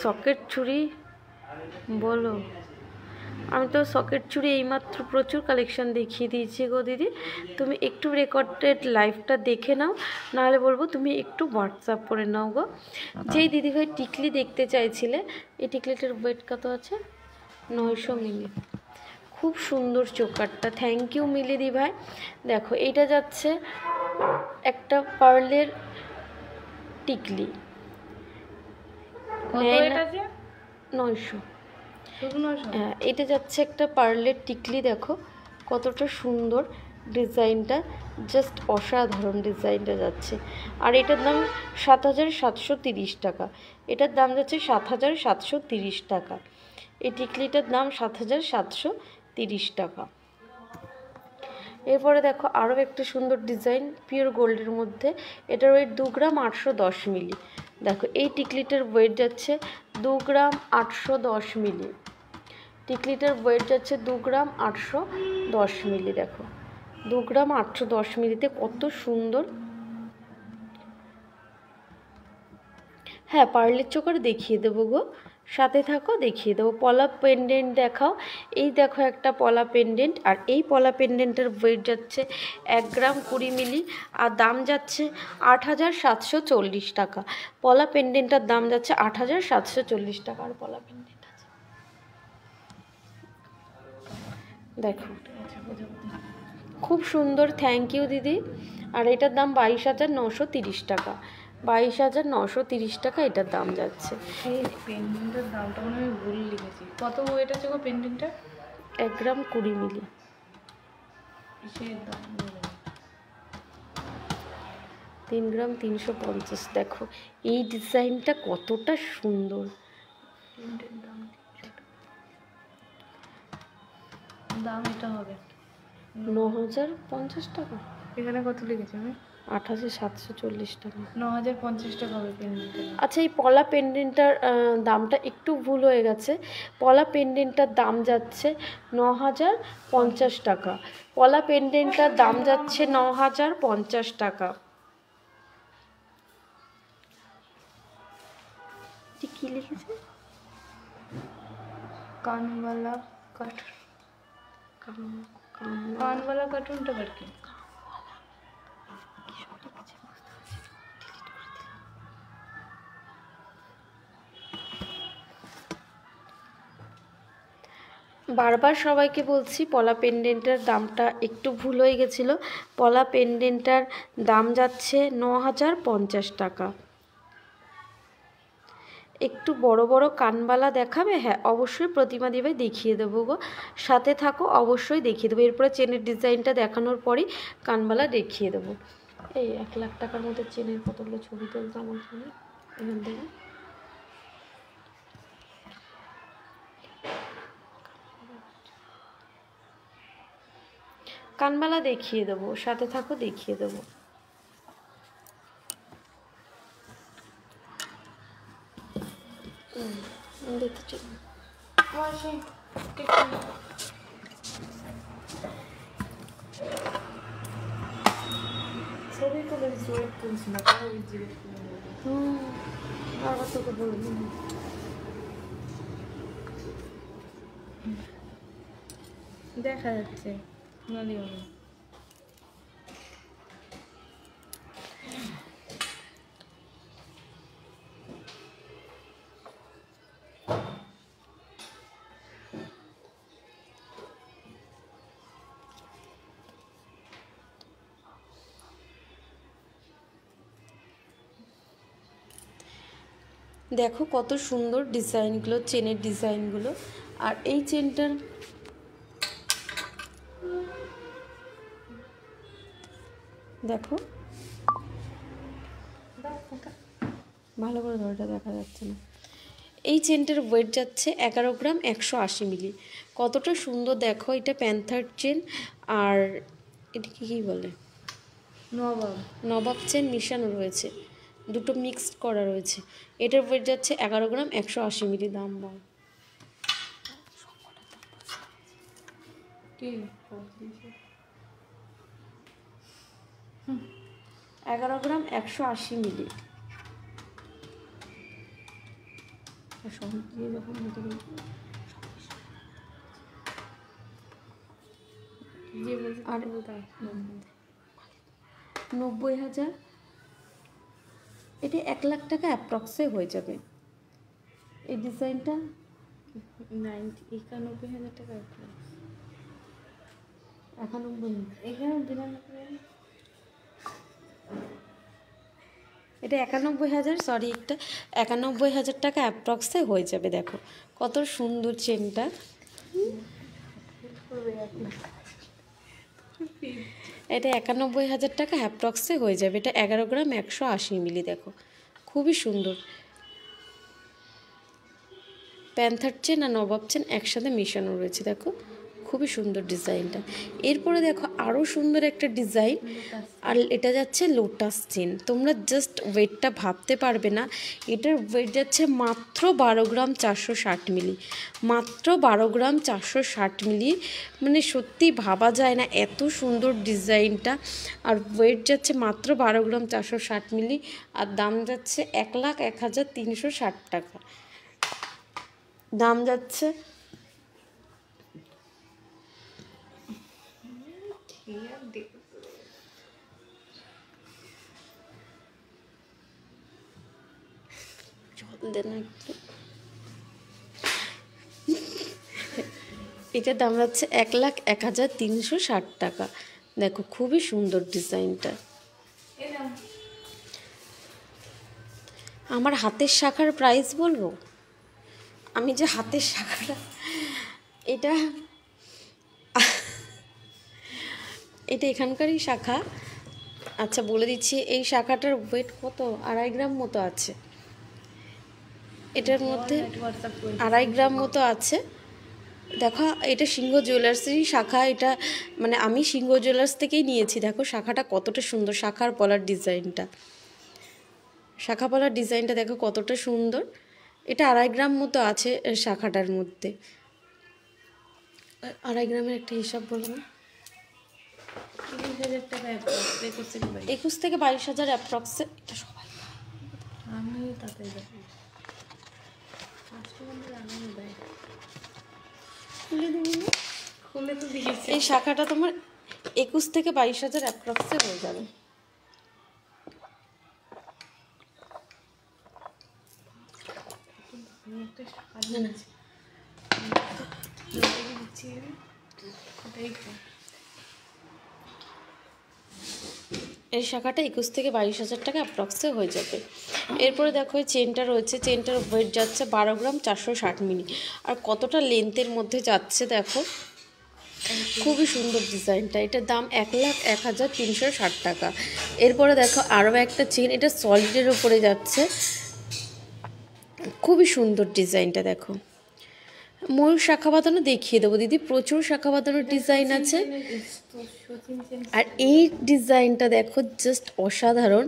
সকেট চুড়ি বলো, আমি তো সকেট চুড়ি এইমাত্র প্রচুর কালেকশন দেখিয়ে দিয়েছি গো দিদি, তুমি একটু রেকর্ডেড লাইভটা দেখে নাও, নাহলে বলবো তুমি একটু হোয়াটসঅ্যাপ করে নাও গো। যেই দিদিভাই টিকলি দেখতে চাইছিলে, এই টিকলিটার ওয়েট কত আছে? 900 মিলি, খুব সুন্দর চোকারটা। থ্যাংক ইউ মিলি দি ভাই। দেখো এইটা যাচ্ছে একটা পার্লের টিকলি, 900। হ্যাঁ এটা যাচ্ছে একটা পার্লের টিকলি, দেখো কতটা সুন্দর ডিজাইনটা, জাস্ট অসাধারণ ডিজাইনটা যাচ্ছে। আর এটার দাম 7,730 টাকা, এটার দাম যাচ্ছে 7,730 টাকা, এই টিকলিটার দাম 7,730 টাকা। এরপরে দেখো আরও একটা সুন্দর ডিজাইন পিওর গোল্ডের মধ্যে, এটার ওয়েট 2 গ্রাম 810 মিলি। দেখো এই টিকলিটার ওয়েট যাচ্ছে 2 গ্রাম 810 মিলি, টিকলিটার ওয়েট যাচ্ছে 2 গ্রাম 810 মিলি। দেখো 2 গ্রাম 810 মিলিতে কত সুন্দর। হ্যাঁ পার্লের চোকার দেখিয়ে দেবো গো, সাথে থাকো দেখিয়ে দেবো। পলা পেন্ডেন্ট দেখাও, এই দেখো একটা পলা পেন্ডেন্ট, আর এই পলা পেন্ডেন্টের ওয়েট যাচ্ছে 1 গ্রাম 20 মিলি, আর দাম যাচ্ছে 8,740 টাকা। পলা পেন্ডেন্টটার দাম যাচ্ছে 8,740 টাকা। আর পলা পেন্ডেন্ট আছে দেখো খুব সুন্দর, থ্যাংক ইউ দিদি। আর এটার দাম 22,930 টাকা, 22,930 টাকা এটার দাম যাচ্ছে। এই পেন্ডেন্টের দামটা মনে আমি ভুল লিখেছি, কত ওয়েট আছে গো পেন্ডেন্টটা? 1 গ্রাম 20 মিলি, কিসের দাম? 3 গ্রাম 350। দেখো এই ডিজাইনটা কতটা সুন্দর, দাম এটা হবে 9,050 টাকা, এখানে কত লিখেছি আমি? 8,740 টাকা। 9,050 টাকা হবে পেন্ডেন্টের। আচ্ছা এই পলা পেন্ডেন্টটার দামটা একটু ভুল হয়ে গেছে, পলা পেন্ডেন্টটার দাম যাচ্ছে 9,050 টাকা, পলা পেন্ডেন্টটার দাম যাচ্ছে 9,050 টাকা। কি লিখেছে? কানওয়ালা কার্টুন, কানওয়ালা কার্টুনটা আবার কি? বারবার সবাইকে বলছি পলা পেন্ডেন্টের দামটা একটু ভুল হয়ে গেছিলো। পলা পেন্ডেন্টটার দাম যাচ্ছে 9,050 টাকা। একটু বড় বড় কানবালা দেখাবে? হ্যাঁ অবশ্যই প্রতিমা দিবে, দেখিয়ে দেবো গো, সাথে থাকো, অবশ্যই দেখিয়ে দেবো। এরপরে চেনের ডিজাইনটা দেখানোর পরই কানবালা দেখিয়ে দেবো। এই 1,00,000 টাকার মধ্যে চেনের কতগুলো ছবি তুলতো আমার ফোনে, এখান থেকে। কানবালা দেখিয়ে দেবো, সাথে থাকো, দেখিয়ে দেবো। দেখতে ঠিক ছবি তুলে ওয়েট তুলছি না, বারবার তোকে বলবো। দেখা যাচ্ছে নালি হবে। দেখো কত সুন্দর ডিজাইনগুলো, চেনের ডিজাইনগুলো। আর এই চেনটার দেখো ভালো করে ধরেটা দেখা যাচ্ছে না। এই চেনটার ওয়েট যাচ্ছে 11 গ্রাম 180 মিলি। কতটা সুন্দর দেখো, এটা প্যান্থার চেন। আর এটাকে কী বলে, নবাব চেন মিশানো রয়েছে, দুটো মিক্সড করা রয়েছে। এটার ওয়েট যাচ্ছে 11 গ্রাম 180 মিলি। দাম বল। 11 গ্রাম 180 মিলি। আর 90,000, এটা 1,00,000 টাকা অ্যাপ্রক্সে হয়ে যাবে এই ডিজাইনটা। 91,000 টাকা। 91, এখানে দিলাম এটা 91,000, সরি একটা 91,000 টাকা অ্যাপ্রক্সে হয়ে যাবে। দেখো কত সুন্দর চেনটা। এটা 91,000 টাকা অ্যাপ্রক্সে হয়ে যাবে। এটা 11 গ্রাম 180 মিলি। দেখো খুবই সুন্দর, প্যান্থার চেন আর নবাব চেন একসাথে মিশানো রয়েছে। দেখো খুবই সুন্দর ডিজাইনটা। এরপরে দেখো আরও সুন্দর একটা ডিজাইন, আর এটা যাচ্ছে লোটাস চেন। তোমরা জাস্ট ওয়েটটা ভাবতে পারবে না, এটার ওয়েট যাচ্ছে মাত্র 12 গ্রাম 460 মিলি। মাত্র 12 গ্রাম 460 মিলি, মানে সত্যি ভাবা যায় না এত সুন্দর ডিজাইনটা। আর ওয়েট যাচ্ছে মাত্র 12 গ্রাম 460 মিলি। আর দাম যাচ্ছে 1,01,360 টাকা দাম যাচ্ছে। এটার দাম যাচ্ছে 1,01,360 টাকা। দেখো খুবই সুন্দর ডিজাইনটা। আমার হাতের শাখার প্রাইস বলবো, আমি যে হাতের শাখাটা, এটা এটা এখানকারই শাখা। আচ্ছা বলে দিচ্ছি, এই শাখাটার ওয়েট কত, 2.5 গ্রাম মতো আছে। এটার মধ্যে 2.5 গ্রাম মতো আছে। দেখো এটা সিংহ জুয়েলার্সেরই শাখা। এটা মানে আমি সিংহ জুয়েলার্স থেকেই নিয়েছি। দেখো শাখাটা কতটা সুন্দর, শাখার পলার ডিজাইনটা, শাখা পলার ডিজাইনটা দেখো কতটা সুন্দর। এটা 2.5 গ্রাম মতো আছে শাখাটার মধ্যে। 2.5 গ্রামের একটা হিসাব বলো না। 21,000 টাকা 21 থেকে 22,000 অ্যাপ্রক্সে। এটা সবাই আমি তাতে যাবো খুলে দেবো না, খুলে তো দিয়েছি। এই শাখাটা তোমার 21 থেকে 22,000 অ্যাপ্রক্সে হয়ে যাবে। একটা চেন এটাই তো। এই শাখাটা 21 থেকে 22,000 টাকা অ্যাপ্রক্সে হয়ে যাবে। এরপরে দেখো এই চেনটা রয়েছে, চেনটার ওয়েট যাচ্ছে 12 গ্রাম 460 মিলি। আর কতটা লেন্থের মধ্যে যাচ্ছে দেখো, খুবই সুন্দর ডিজাইনটা। এটার দাম 1,01,360 টাকা। এরপরে দেখো আরও একটা চেন, এটা সলিডের ওপরে যাচ্ছে, খুবই সুন্দর ডিজাইনটা দেখো। ময়ূর শাখা বাঁধানো দেখিয়ে দেবো দিদি, প্রচুর শাখা বাঁধানোর ডিজাইন আছে। আর এই ডিজাইনটা দেখো জাস্ট অসাধারণ।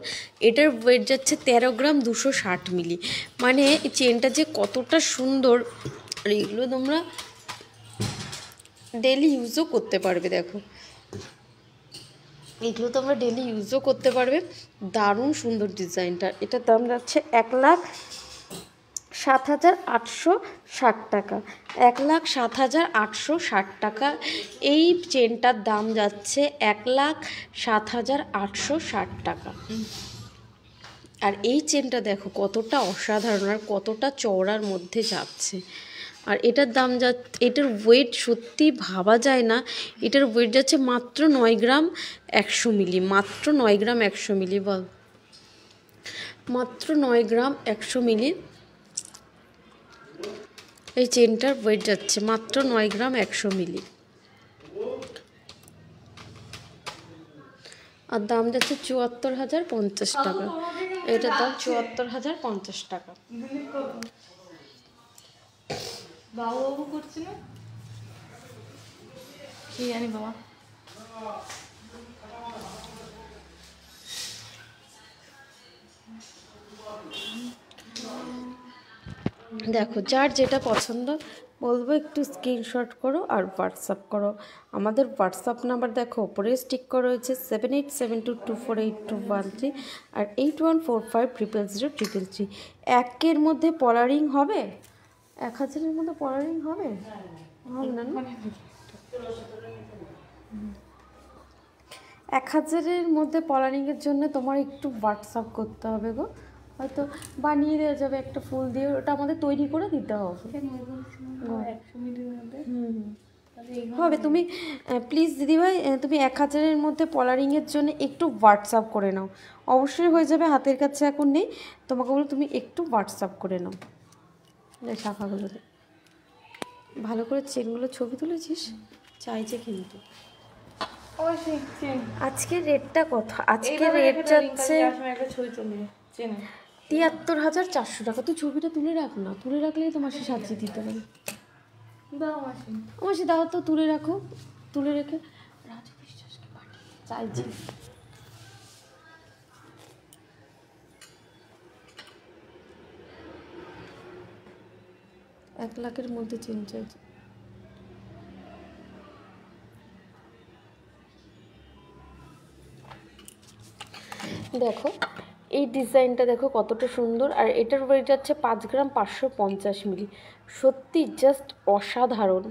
এটার ওয়েট যাচ্ছে 13 গ্রাম 260 মিলি। মানে এই চেনটা যে কতটা সুন্দর, আর এগুলো তোমরা ডেলি ইউজও করতে পারবে। দেখো এগুলো তোমরা ডেলি ইউজও করতে পারবে, দারুণ সুন্দর ডিজাইনটা। এটার দাম যাচ্ছে 1,07,860 টাকা। 1,07,860 টাকা। এই চেনটার দাম যাচ্ছে 1,07,860 টাকা। আর এই চেনটা দেখো কতটা অসাধারণ আর কতটা চওড়ার মধ্যে যাচ্ছে। আর এটার দাম এটার ওয়েট সত্যি ভাবা যায় না। এটার ওয়েট যাচ্ছে মাত্র 9 গ্রাম 100 মিলি। মাত্র 9 গ্রাম 100 মিলি, বল, মাত্র 9 গ্রাম 100 মিলি এই চেনটার ওয়েট যাচ্ছে, মাত্র 9 গ্রাম 100 মিলি। আর দাম যাচ্ছে 74,050 টাকা। এটার দাম 74,050 টাকা। বাবু করছে না কি জানি বাবা। দেখো যার যেটা পছন্দ বলবো একটু স্ক্রিনশট করো আর হোয়াটসঅ্যাপ করো। আমাদের হোয়াটসঅ্যাপ নাম্বার দেখো ওপরে স্টিক করা রয়েছে 7872248213 আর 8145000033। 1-এর মধ্যে পলারিং হবে, 1,000-এর মধ্যে পলারিং হবে না, 1,000-এর মধ্যে পলারিংয়ের জন্য তোমার একটু হোয়াটসঅ্যাপ করতে হবে গো। হয়তো বানিয়ে দেওয়া যাবে একটা ফুল দিয়ে, ওটা আমাদের তৈরি করে দিতে হবে। 100 মিলির মধ্যে হবে। তুমি প্লিজ দিদিভাই তুমি 1,000-এর মধ্যে পলারিংয়ের জন্য একটু হোয়াটসঅ্যাপ করে নাও। অবশ্যই হয়ে যাবে, হাতের কাছে এখন নেই, তোমাকে বলো তুমি একটু হোয়াটসঅ্যাপ করে নাও। শাখাগুলো ভালো করে চেনগুলো ছবি তুলেছিস, চাইছে কিন্তু। আজকে রেটটা কত? আজকে রেট যাচ্ছে 73,400 টাকা। তুই ছবিটা তুলে রাখ না, তুলে রাখলেই তোমার সে সাজিয়ে দিতে পারে। আমার সে দাও তো, তুলে রাখো, তুলে রেখে রাজু বিশ্বাসকে পাঠিয়ে চাইছি। এক লাখের মধ্যে চেন চাইছে। দেখো এই ডিজাইনটা দেখো কতটা সুন্দর। আর এটার ওয়েট যাচ্ছে 5 গ্রাম 550 মিলি। সত্যি জাস্ট অসাধারণ।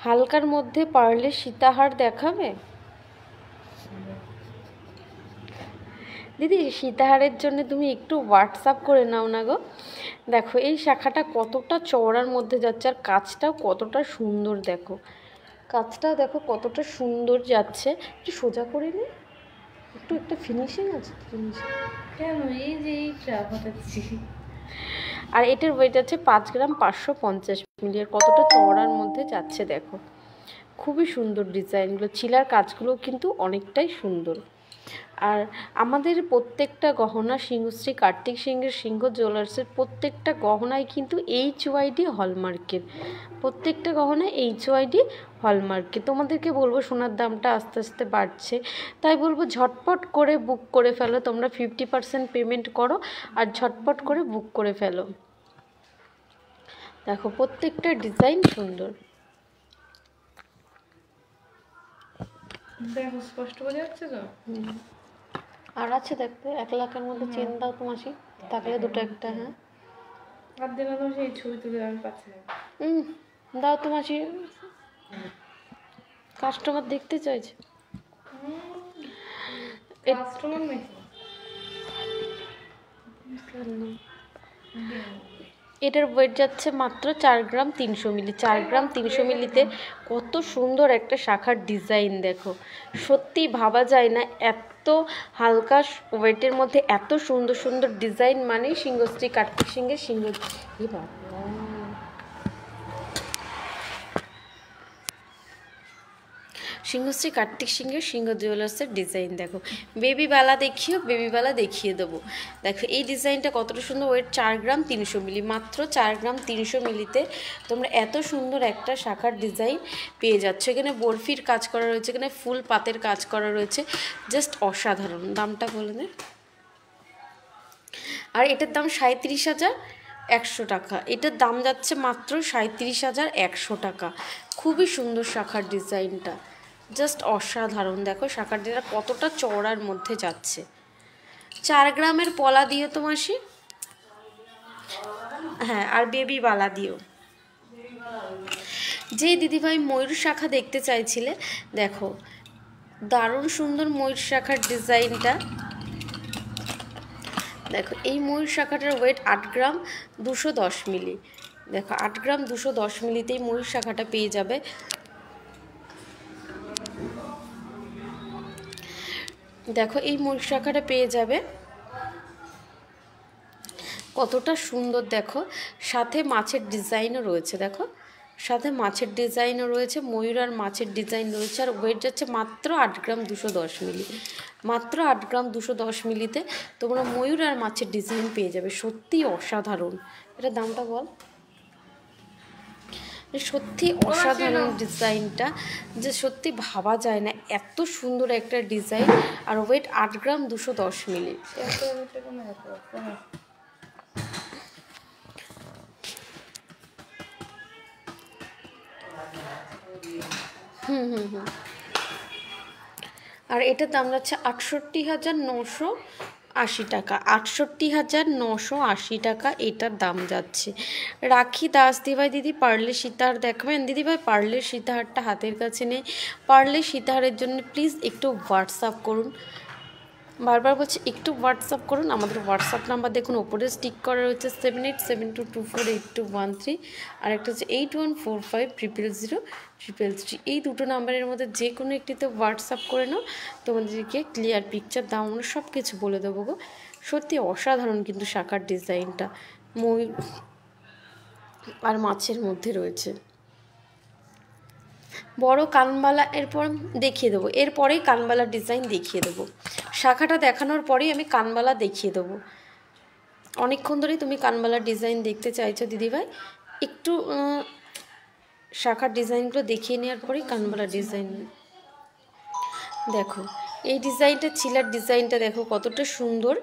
হালকার মধ্যে পারলে সীতাহার দেখাবে দিদি। সীতাহারের জন্য তুমি একটু হোয়াটসঅ্যাপ করে নাও না গো। দেখো এই শাখাটা কতটা চওড়ার মধ্যে যাচ্ছে আর কাজটাও কতটা সুন্দর। দেখো কাজটাও দেখো কতটা সুন্দর যাচ্ছে। একটু সোজা করে নি, একটু একটা ফিনিশিং আছে কেন এই যে এইটা বাতাচ্ছি। আর এটার ওয়েট আছে 5 গ্রাম 550 মিলি। আর কতটা চওড়ার মধ্যে যাচ্ছে দেখো, খুবই সুন্দর ডিজাইনগুলো। চিলার কাজগুলো কিন্তু অনেকটাই সুন্দর। আর আমাদের প্রত্যেকটা গহনা সিংহশ্রী কার্তিক সিংহের সিংহ জুয়েলার্সের প্রত্যেকটা গহনায় কিন্তু HYD হলমার্কের, প্রত্যেকটা গহনায় HYD হলমার্কের। তোমাদেরকে বলবো সোনার দামটা আস্তে আস্তে বাড়ছে, তাই বলবো ঝটপট করে বুক করে ফেলো। তোমরা 50% পেমেন্ট করো আর ঝটপট করে বুক করে ফেলো। দেখো প্রত্যেকটা ডিজাইন সুন্দর। দেখো স্পষ্ট বোঝা যাচ্ছে তো। আর আছে দেখতে 1 লাখের মধ্যে চেন দাও তো মাসি, থাকলে দুটো একটা। হ্যাঁ আর দিন তো সেই ছবি তুলে আমি পাচ্ছি না। দাও তো মাসি, কাস্টমার দেখতে চাইছে। কাস্টমার নাকি এটার ওয়েট যাচ্ছে মাত্র 4 গ্রাম 300 মিলি। 4 গ্রাম 300 মিলিতে কত সুন্দর একটা শাখার ডিজাইন দেখো, সত্যি ভাবা যায় না এত হালকা ওয়েটের মধ্যে এত সুন্দর সুন্দর ডিজাইন, মানে সিংহশ্রী কার্তিক সিংহের সিংহশ্রী কার্তিক সিংহের সিংহ জুয়েলার্সের ডিজাইন দেখো। বেবিবালা দেখিও, বেবিবালা দেখিয়ে দেবো। দেখো এই ডিজাইনটা কতটা সুন্দর, ওয়েট 4 গ্রাম 300 মিলি, মাত্র 4 গ্রাম 300 মিলিতে তোমরা এত সুন্দর একটা শাখার ডিজাইন পেয়ে যাচ্ছ। এখানে বরফির কাজ করা রয়েছে, এখানে ফুল পাতের কাজ করা রয়েছে, জাস্ট অসাধারণ। দামটা বলে নে। আর এটার দাম 37,100 টাকা। এটার দাম যাচ্ছে মাত্র 37,100 টাকা। খুবই সুন্দর শাখার ডিজাইনটা, জাস্ট অসাধারণ। দেখো শাখার ডিজাইনটা কতটা চওড়ার মধ্যে যাচ্ছে। 4 গ্রামের পলা দিও তো মাসি, হ্যাঁ, আর বেবিবালা দিও। যে দিদিভাই ময়ূর শাখা দেখতে চাইছিলে, দেখো দারুণ সুন্দর ময়ূর শাখার ডিজাইনটা দেখো। এই ময়ূর শাখাটার ওয়েট 8 গ্রাম 210 মিলি। দেখো 8 গ্রাম 210 মিলিতেই ময়ূর শাখাটা পেয়ে যাবে। দেখো এই ময়ূর শাখাটা পেয়ে যাবে, কতটা সুন্দর দেখো। সাথে মাছের ডিজাইনও রয়েছে, দেখো সাথে মাছের ডিজাইনও রয়েছে, ময়ূর আর মাছের ডিজাইন রয়েছে। আর ওয়েট যাচ্ছে মাত্র 8 গ্রাম 210 মিলি। মাত্র 8 গ্রাম 210 মিলিতে তোমরা ময়ূর আর মাছের ডিজাইন পেয়ে যাবে, সত্যি অসাধারণ। এটা দামটা বল। সত্যি অসাধারণ ডিজাইনটা, যে সত্যি ভাবা যায় না এত সুন্দর একটা ডিজাইন। আর ওয়েট 8 গ্রাম 210 মিলি। আর এটার দাম যাচ্ছে 68,980 টাকা। 68,980 টাকা এটার দাম যাচ্ছে। রাখি দাস দিভাই দিদি পার্লের সীতাহার দেখাবেন। দিদিভাই পার্লের সীতাহারটা হাতের কাছে নেই। পার্লের সীতাহারের জন্য প্লিজ একটু হোয়াটসঅ্যাপ করুন, বারবার বলছি একটু হোয়াটসঅ্যাপ করুন। আমাদের হোয়াটসঅ্যাপ নাম্বার দেখুন ওপরে স্টিক করা রয়েছে 7872248213, আর একটা হচ্ছে 8145000033। এই দুটো নাম্বারের মধ্যে যে কোনো একটিতে হোয়াটসঅ্যাপ করে নাও, তোমাদেরকে ক্লিয়ার পিকচার দাম আমরা সব কিছু বলে দেবো গো। সত্যি অসাধারণ কিন্তু শাখার ডিজাইনটা ময়ূর আর মাছের মধ্যে রয়েছে। বড় কানবালা এরপর দেখিয়ে দেবো, এরপরেই কানবালার ডিজাইন দেখিয়ে দেবো। শাখাটা দেখানোর পরেই আমি কানবালা দেখিয়ে দেবো। অনেকক্ষণ ধরেই তুমি কানবালার ডিজাইন দেখতে চাইছো দিদিভাই, একটু শাখার ডিজাইনগুলো দেখিয়ে নেওয়ার পরেই কানবালার ডিজাইন। দেখো এই ডিজাইনটা, চিলার ডিজাইনটা দেখো কতটা সুন্দর,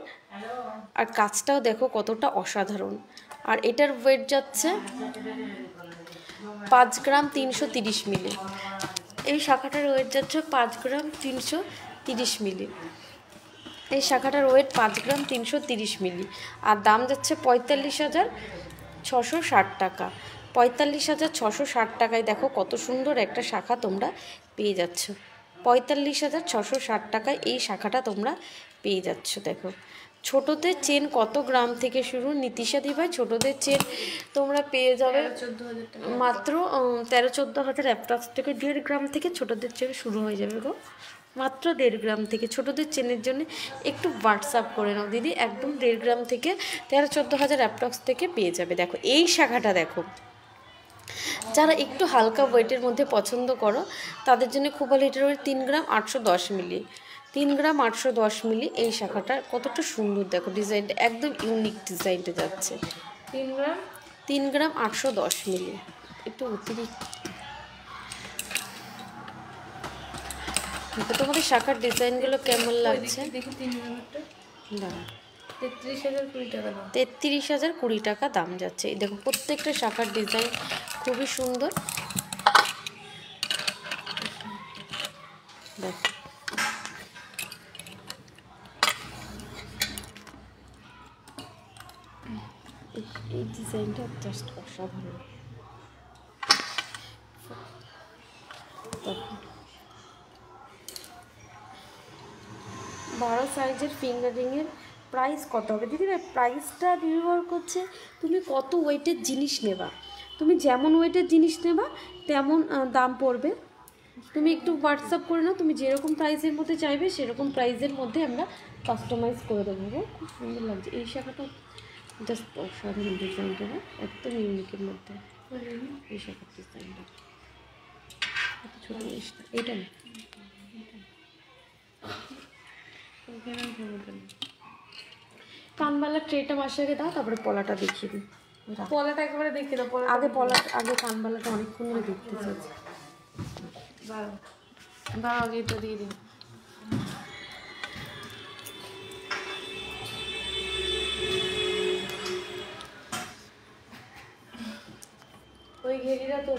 আর কাজটাও দেখো কতটা অসাধারণ। আর এটার ওয়েট যাচ্ছে 5 গ্রাম 330 মিলি। এই শাখাটার ওয়েট যাচ্ছে 5 গ্রাম 330 মিলি। এই শাখাটার ওয়েট 5 গ্রাম 330 মিলি। আর দাম যাচ্ছে 45,660 টাকা। 45,660 টাকায় দেখো কত সুন্দর একটা শাখা তোমরা পেয়ে যাচ্ছ। 45,660 টাকায় এই শাখাটা তোমরা পেয়ে যাচ্ছ। দেখো ছোটোদের চেন কত গ্রাম থেকে শুরু, নীতিশা দিভাই ছোটোদের চেন তোমরা পেয়ে যাবে মাত্র 13-14 হাজার অ্যাপ্রক্স থেকে। 1.5 গ্রাম থেকে ছোটোদের চেন শুরু হয়ে যাবে গো, মাত্র 1.5 গ্রাম থেকে। ছোটোদের চেনের জন্য একটু হোয়াটসঅ্যাপ করে নাও দিদি, একদম 1.5 গ্রাম থেকে 13-14 হাজার অ্যাপ্রক্স থেকে পেয়ে যাবে। দেখো এই শাখাটা দেখো, যারা একটু হালকা ওয়েটের মধ্যে পছন্দ করো তাদের জন্য খুব ভালো। এটার ওয়েট 3 গ্রাম 810 মিলি। 3 গ্রাম 810 মিলি এই শাখাটা কতটা সুন্দর দেখো, ডিজাইনটা একদম ইউনিক ডিজাইনটা যাচ্ছে। 3 গ্রাম 810 মিলি, একটু অতিরিক্ত। তোমাদের শাখার ডিজাইনগুলো কেমন লাগছে? 33,020 টাকা দাম যাচ্ছে। এই দেখো প্রত্যেকটা শাখার ডিজাইন খুবই সুন্দর। দেখো এই ডিজাইনটা জাস্ট অসাধারণ। দেখো 12 সাইজের ফিঙ্গারিংয়ের প্রাইস কত হবে দিদিভাই? প্রাইসটা নির্ভর করছে তুমি কত ওয়েটের জিনিস নেবা। তুমি যেমন ওয়েটের জিনিস নেবা তেমন দাম পড়বে। তুমি একটু হোয়াটসঅ্যাপ করে নাও, তুমি যেরকম প্রাইসের মধ্যে চাইবে সেরকম প্রাইসের মধ্যে আমরা কাস্টমাইজ করে দেবো গো। খুব সুন্দর লাগছে এই শাখাটা, জাস্ট অসাধারণ ডিজাইনটা না, একদম ইউনিকের মধ্যে এই শাখার ডিজাইনটা। এত ছোটো জিনিসটা এটা না, কানবালার ট্রেটা মাসে আগে দাও, তারপরে পলাটা দেখিয়ে দিই। পলাটা একবারে দেখিয়ে দাও। আগে পলাটা, আগে কানবালাটা অনেকক্ষণ ধরে দেখতে চাইছি। দাও আগে এটা দিয়ে দিই। ওই ঘেরিটা তো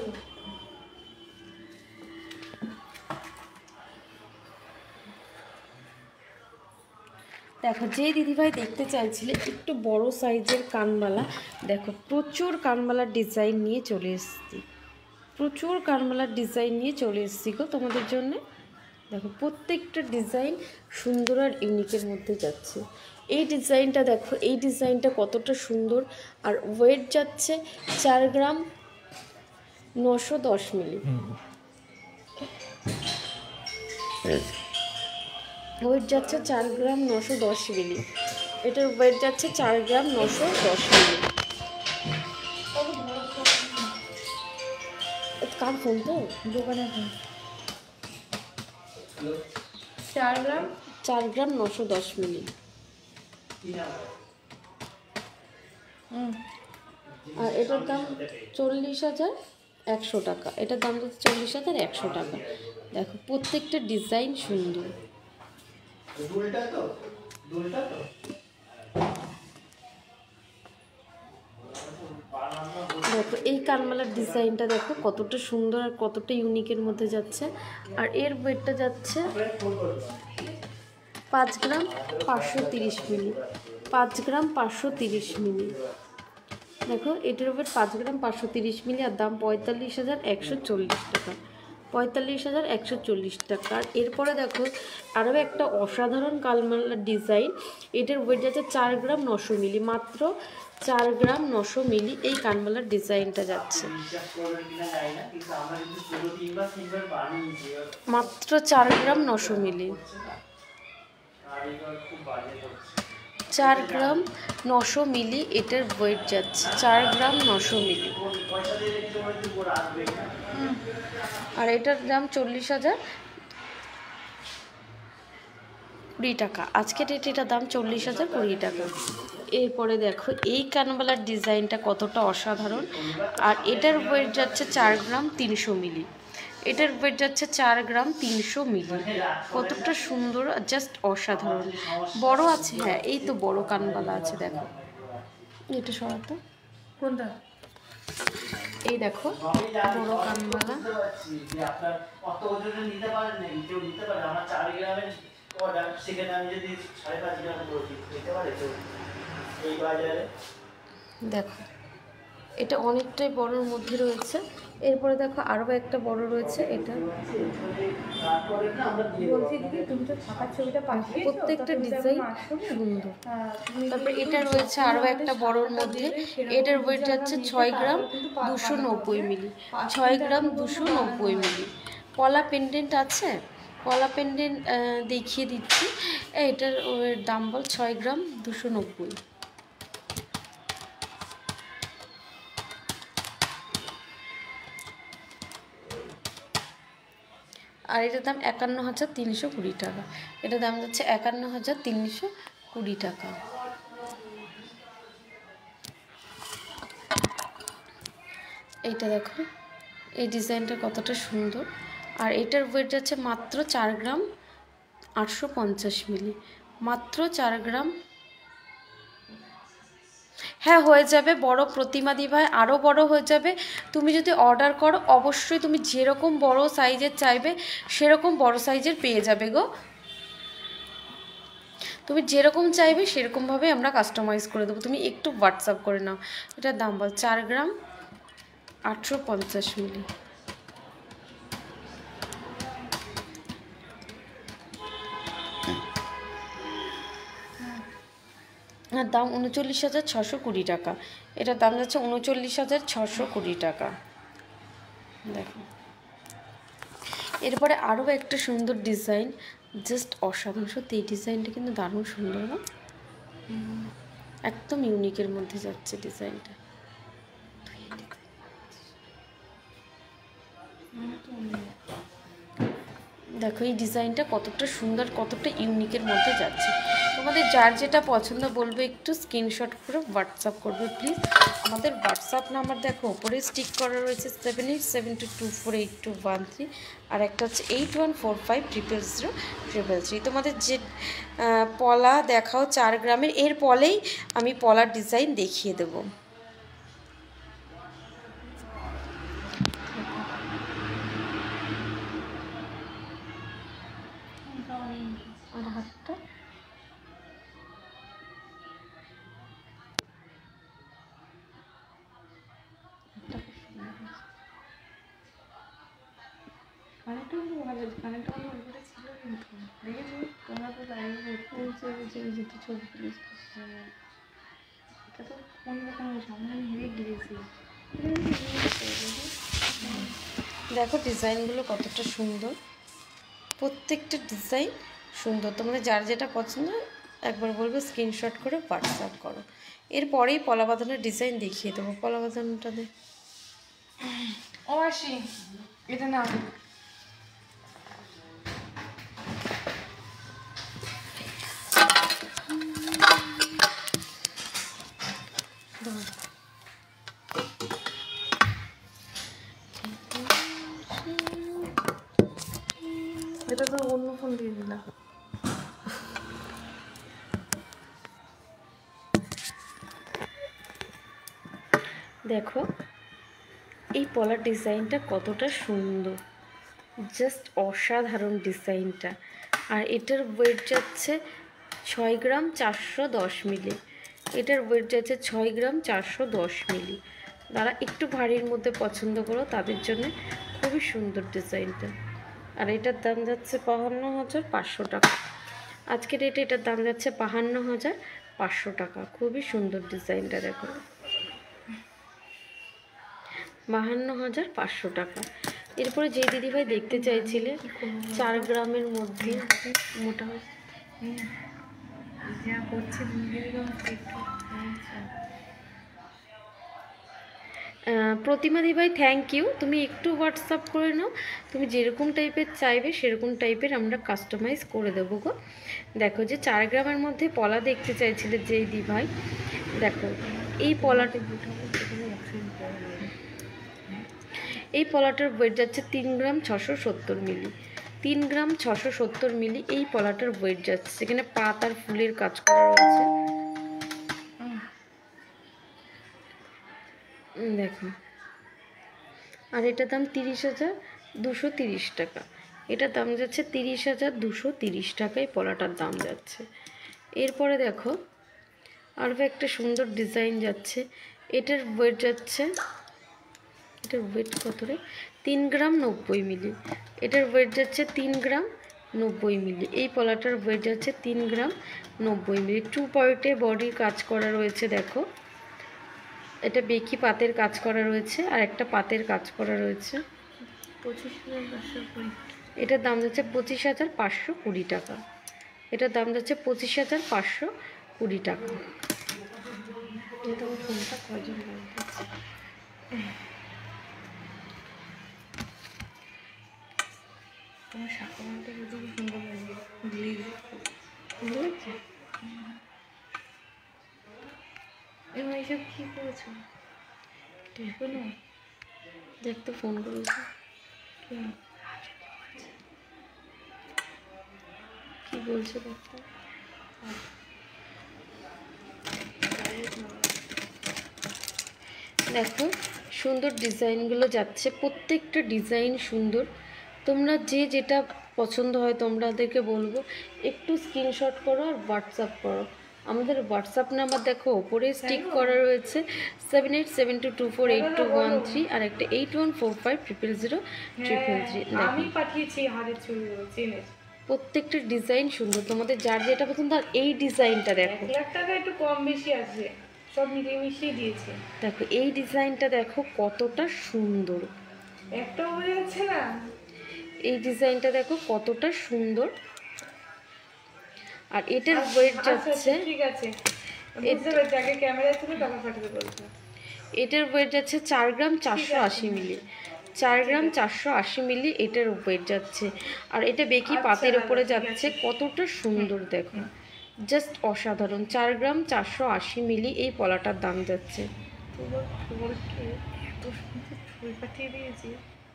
দেখো, যে দিদিভাই দেখতে চাইছিলে একটু বড় সাইজের কানবালা, দেখো প্রচুর কানবালার ডিজাইন নিয়ে চলে এসেছি, প্রচুর কানবালার ডিজাইন নিয়ে চলে এসেছি গো তোমাদের জন্য। দেখো প্রত্যেকটা ডিজাইন সুন্দর আর ইউনিকের মধ্যে যাচ্ছে। এই ডিজাইনটা দেখো, এই ডিজাইনটা কতটা সুন্দর, আর ওয়েট যাচ্ছে 4 গ্রাম 910 মিলি। ওয়েট যাচ্ছে 4 গ্রাম 910 মিলি। এটার ওয়েট যাচ্ছে 4 গ্রাম 910 মিলি। কার ফোন তো? দোকানের ফোন। 4 গ্রাম 910 মিলি। আর এটার দাম 40,100 টাকা। এটার দাম যাচ্ছে 40,100 টাকা। দেখো প্রত্যেকটা ডিজাইন সুন্দর। দেখো এই কানমালার ডিজাইনটা দেখো কতটা সুন্দর আর কতটা ইউনিকের মধ্যে যাচ্ছে। আর এর ওয়েটটা যাচ্ছে 5 গ্রাম 530 মিলি। 5 গ্রাম 530 মিলি। দেখো এটার ওয়েট 5 গ্রাম 530 মিলি, আর দাম 45,140 টাকা। 45,140 টাকা। আর এরপরে দেখো আরও একটা অসাধারণ কানমালার ডিজাইন। এটার ওয়েট যাচ্ছে 4 গ্রাম 900 মিলি। মাত্র 4 গ্রাম 900 মিলি এই কানমালার ডিজাইনটা যাচ্ছে, মাত্র 4 গ্রাম 900 মিলি। 4 গ্রাম 900 মিলি এটার ওয়েট যাচ্ছে, 4 গ্রাম 900 মিলি। আর এটার দাম 40,020 টাকা। আজকে ডেটে এটার দাম 40,020 টাকা। এরপরে দেখো এই কানবালার ডিজাইনটা কতটা অসাধারণ। আর এটার ওয়েট যাচ্ছে 4 গ্রাম 300 মিলি। এটার ওয়েট যাচ্ছে 4 গ্রাম 300 মিলি। কতটা সুন্দর, জাস্ট অসাধারণ। বড় আছে, হ্যাঁ এই তো বড় কানবালা আছে। দেখো এটা সরাতো, কোনটা? এই দেখো বড় কানবালা। দেখো এটা অনেকটাই বড়োর মধ্যে রয়েছে। এরপরে দেখো আরও একটা বড় রয়েছে। এটা বলছি দিদি তুমি তো ছাপার ছবিটা পাঠিয়েছো, প্রত্যেকটা ডিজাইন সুন্দর। তারপরে এটা রয়েছে আরও একটা বড়োর মধ্যে। এটার ওয়েট যাচ্ছে 6 গ্রাম 290 মিলি। 6 গ্রাম 290 মিলি। পলা পেন্ডেন্ট আছে, পলা পেন্ডেন্ট দেখিয়ে দিচ্ছি। এটার দাম বল 6 গ্রাম 290। আর এটার দাম 51,320 টাকা। এটার দাম যাচ্ছে 51,320 টাকা। এইটা দেখো এই ডিজাইনটা কতটা সুন্দর। আর এটার ওয়েট যাচ্ছে মাত্র 4 গ্রাম 850 মিলি। মাত্র 4 গ্রাম। হ্যাঁ হয়ে যাবে বড় প্রতিমা দিভাই, আরও বড় হয়ে যাবে। তুমি যদি অর্ডার করো অবশ্যই তুমি যেরকম বড় সাইজের চাইবে সেরকম বড় সাইজের পেয়ে যাবে গো। তুমি যেরকম চাইবে সেরকমভাবে আমরা কাস্টমাইজ করে দেবো। তুমি একটু হোয়াটসঅ্যাপ করে নাও। এটার দাম বল 4 গ্রাম 850 মিলি। আর দাম 39,620 টাকা। এটার দাম যাচ্ছে 39,620 টাকা। দেখো এরপরে আরও একটা সুন্দর ডিজাইন, জাস্ট অসাধারণ। সত্যি এই ডিজাইনটা কিন্তু দারুণ সুন্দর না, একদম ইউনিকের মধ্যে যাচ্ছে ডিজাইনটা। দেখো এই ডিজাইনটা কতটা সুন্দর, কতটা ইউনিকের মধ্যে যাচ্ছে। তোমাদের যার যেটা পছন্দ বলবে একটু স্ক্রিনশট করে হোয়াটসঅ্যাপ করবে প্লিজ। আমাদের হোয়াটসঅ্যাপ নাম্বার দেখো ওপরে স্টিক করা রয়েছে 7872248213, আর একটা হচ্ছে 8145000033। তোমাদের যে পলা দেখাও 4 গ্রামের, এর পলেই আমি পলার ডিজাইন দেখিয়ে দেবো। আর হাতটা তোমরা তো এটা তো কোন রকম সামনে হেরে গিয়েছি। দেখো ডিজাইনগুলো কতটা সুন্দর, প্রত্যেকটা ডিজাইন সুন্দর। তোমরা যার যেটা পছন্দ একবার বলবে স্ক্রিনশট করে হোয়াটসঅ্যাপ করো। এরপরেই পলা বাঁধানোর ডিজাইন দেখিয়ে দেবো। পলা বাঁধানোটা দে। ও আসি এটা না, এটা তো অন্য ফোন দিয়ে দিলাম। দেখো এই পলার ডিজাইনটা কতটা সুন্দর, জাস্ট অসাধারণ ডিজাইনটা। আর এটার ওয়েট যাচ্ছে 6 গ্রাম 410 মিলি। এটার ওয়েট যাচ্ছে 6 গ্রাম 410 মিলি। যারা একটু ভারীর মধ্যে পছন্দ করো তাদের জন্য খুবই সুন্দর ডিজাইনটা। আর এটার দাম যাচ্ছে 52,500 টাকা। আজকের রেটে এটার দাম যাচ্ছে 52,500 টাকা। খুবই সুন্দর ডিজাইনটা দেখো, 52,500 টাকা। এরপরে যে দিদিভাই দেখতে চাইছিলে 4 গ্রামের মধ্যে মোটা যা করছে প্রতিমা দিভাই থ্যাংক ইউ। তুমি একটু হোয়াটসঅ্যাপ করে নাও, তুমি যেরকম টাইপের চাইবে সেরকম টাইপের আমরা কাস্টমাইজ করে দেবো গো। দেখো যে 4 গ্রামের মধ্যে পলা দেখতে চাইছিলে যেই দিভাই, দেখো এই পলাটা, এই পলাটার ওয়েট যাচ্ছে 3 গ্রাম 670 মিলি। 3 গ্রাম 670 মিলি এই পলাটার ওয়েট যাচ্ছে। সেখানে পাত আর ফুলের কাজ করা রয়েছে। দেখো আর এটার দাম 30,230 টাকা। এটার দাম যাচ্ছে 30,230 টাকায় পলাটার দাম যাচ্ছে। এরপরে দেখো আরও একটা সুন্দর ডিজাইন যাচ্ছে। এটার ওয়েট যাচ্ছে, এটার ওয়েট কত রে, 3 গ্রাম 90 মিলি। এটার ওয়েট যাচ্ছে 3 গ্রাম 90 মিলি। এই পলাটার ওয়েট যাচ্ছে 3 গ্রাম 90 মিলি। 2 পার্টে বডির কাজ করা রয়েছে। দেখো এটা বেকি পাতের কাজ করা রয়েছে আর একটা পাতের কাজ করা রয়েছে। 25,520। এটার দাম যাচ্ছে 25,520 টাকা। এটার দাম যাচ্ছে 25,520 টাকা। এটা ফোনটা কয়জন তোমার শাখাটা যদি সুন্দর লাগে গ্লিজ ভালো লাগছে। এবার এইসব কী করেছো? শোনো দেখতে ফোন করেছে, কি বলছে দেখতে। দেখো সুন্দর ডিজাইনগুলো যাচ্ছে, প্রত্যেকটা ডিজাইন সুন্দর। তোমরা যে যেটা পছন্দ হয় তোমাদেরকে বলবো একটু স্ক্রিনশট করো আর হোয়াটসঅ্যাপ করো। আমাদের হোয়াটসঅ্যাপ নাম্বার দেখো ওপরে স্টিক করা রয়েছে 7872248213 আর একটা 8145000033। আমি পাঠিয়েছি হারের ছবি চেনের। প্রত্যেকটা ডিজাইন সুন্দর, তোমাদের যার যেটা পছন্দ। আর এই ডিজাইনটা দেখো, 1 লাখ টাকা একটু কম বেশি আছে, সব মিলিয়ে মিশিয়ে দিয়েছে। দেখো এই ডিজাইনটা দেখো কতটা সুন্দর, একটাও হয়ে যাচ্ছে না। এই ডিজাইনটা দেখো কতটা সুন্দর। আর এটার ওয়েট যাচ্ছে, ঠিক আছে বুঝতে পেরেছি, আগে ক্যামেরা ছিল টাকা পাঠাতে বলছো। এটার ওয়েট যাচ্ছে 4 গ্রাম 480 মিলি, 4 গ্রাম 480 মিলি এটার ওয়েট যাচ্ছে। আর এটা বেকি পাতের উপরে যাচ্ছে, কতটা সুন্দর দেখো, জাস্ট অসাধারণ। 4 গ্রাম 480 মিলি এই পলাটার দাম যাচ্ছে। তোমাকে এত সুন্দর ছবি পাঠিয়ে দিয়েছি,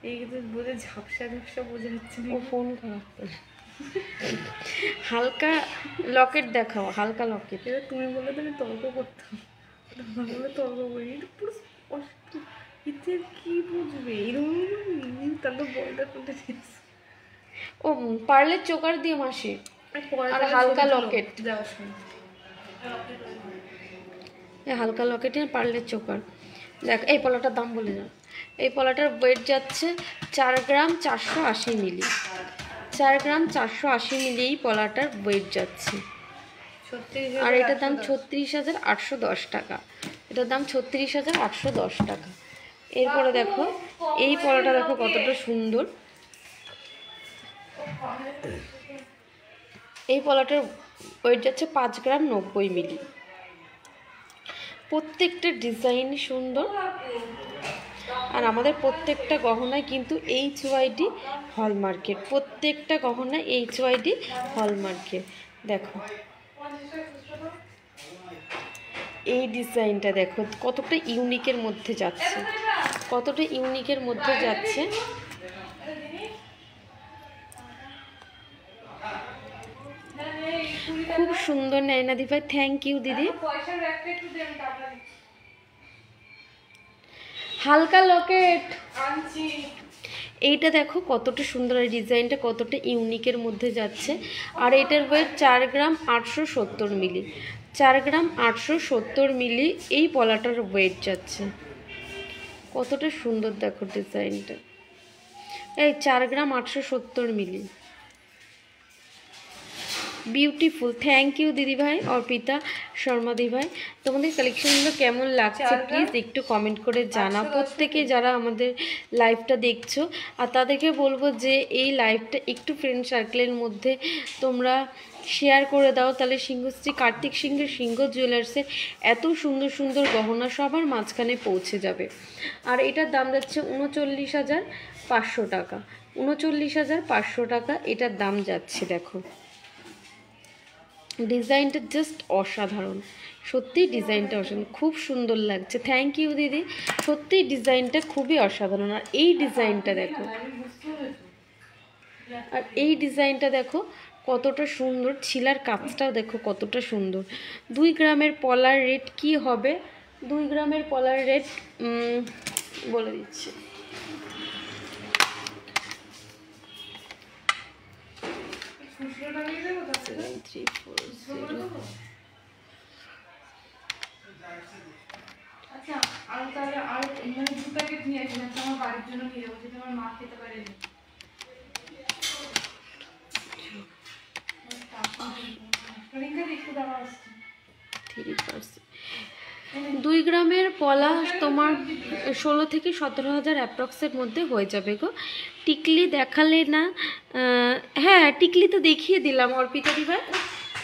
এই কিন্তু বোঝে ঝাপসা ঝাপসা বোঝা যাচ্ছে না। ও ফোন খারাপ করে। হালকা লকেট দেখাও, হালকা লকেট। এবার তুমি বললে তো আমি তর্ক করতাম, বলে তর্ক করি, এটা পুরো স্পষ্ট। এতে কি বুঝবে এরকম, তাহলে বলটা তুলতে দিয়েছে। ও পার্লের চোকার দিয়ে মাসি, আর হালকা লকেট, যাওয়ার সময় হালকা লকেটে পার্লের চোকার। দেখ এই পলাটার দাম বলে যাও। এই পলাটার ওয়েট যাচ্ছে 4 গ্রাম 480 মিলি, 4 গ্রাম 480 মিলি এই পলাটার ওয়েট যাচ্ছে। আর এটার দাম 36,810 টাকা, এটার দাম 36,810 টাকা। এরপরে দেখো এই পলাটা দেখো কতটা সুন্দর, এই পলাটার ওয়েট যাচ্ছে 5 গ্রাম 90 মিলি। প্রত্যেকটা ডিজাইন সুন্দর। আর আমাদের প্রত্যেকটা গহনায় কিন্তু HYD হলমার্কের, প্রত্যেকটা গহনায় HYD হলমার্কের। দেখো এই ডিজাইনটা দেখো কতটা ইউনিকের মধ্যে যাচ্ছে, কতটা ইউনিকের মধ্যে যাচ্ছে। খুব সুন্দর নয়না দি ভাই, থ্যাংক ইউ দিদি। হালকা লকেট এইটা দেখো কতটা সুন্দর, এই ডিজাইনটা কতটা ইউনিকের মধ্যে যাচ্ছে। আর এটার ওয়েট 4 গ্রাম 870 মিলি, 4 গ্রাম 870 মিলি এই পলাটার ওয়েট যাচ্ছে। কতটা সুন্দর দেখো ডিজাইনটা, এই 4 গ্রাম 870 মিলি, বিউটিফুল। থ্যাংক ইউ দিদি ভাই, অর্পিতা শর্মা দি ভাই। তোমাদের কালেকশনগুলো কেমন লাগছে প্লিজ একটু কমেন্ট করে জানাও, প্রত্যেকে যারা আমাদের লাইভটা দেখছো। আর তাদেরকে বলবো যে এই লাইভটা একটু ফ্রেন্ড সার্কেলের মধ্যে তোমরা শেয়ার করে দাও, তাহলে সিংহশ্রী কার্তিক সিংহের সিংহ জুয়েলার্সের এত সুন্দর সুন্দর গহনা সবার মাঝখানে পৌঁছে যাবে। আর এটার দাম যাচ্ছে 39,500 টাকা, 39,500 টাকা এটার দাম যাচ্ছে। দেখো ডিজাইনটা জাস্ট অসাধারণ, সত্যি ডিজাইনটা অসাধারণ, খুব সুন্দর লাগছে। থ্যাংক ইউ দিদি, সত্যি ডিজাইনটা খুবই অসাধারণ। আর এই ডিজাইনটা দেখো, আর এই ডিজাইনটা দেখো কতটা সুন্দর, ছিলার কাজটাও দেখো কতটা সুন্দর। 2 গ্রামের পলার রেট কি হবে, 2 গ্রামের পলার রেট বলে দিচ্ছি। আচ্ছা আর তাহলে আর মানে 2 প্যাকেট নিয়ে আসবেন, আমার বাড়ির জন্য নিয়ে যাবো, যেটা আমার মা খেতে পারেনি। 2 গ্রামের পলা তোমার 16 থেকে 17,000 অ্যাপ্রক্সের মধ্যে হয়ে যাবে গো। টিকলি দেখালে না? হ্যাঁ টিকলি তো দেখিয়ে দিলাম অর্পিতা দিবা,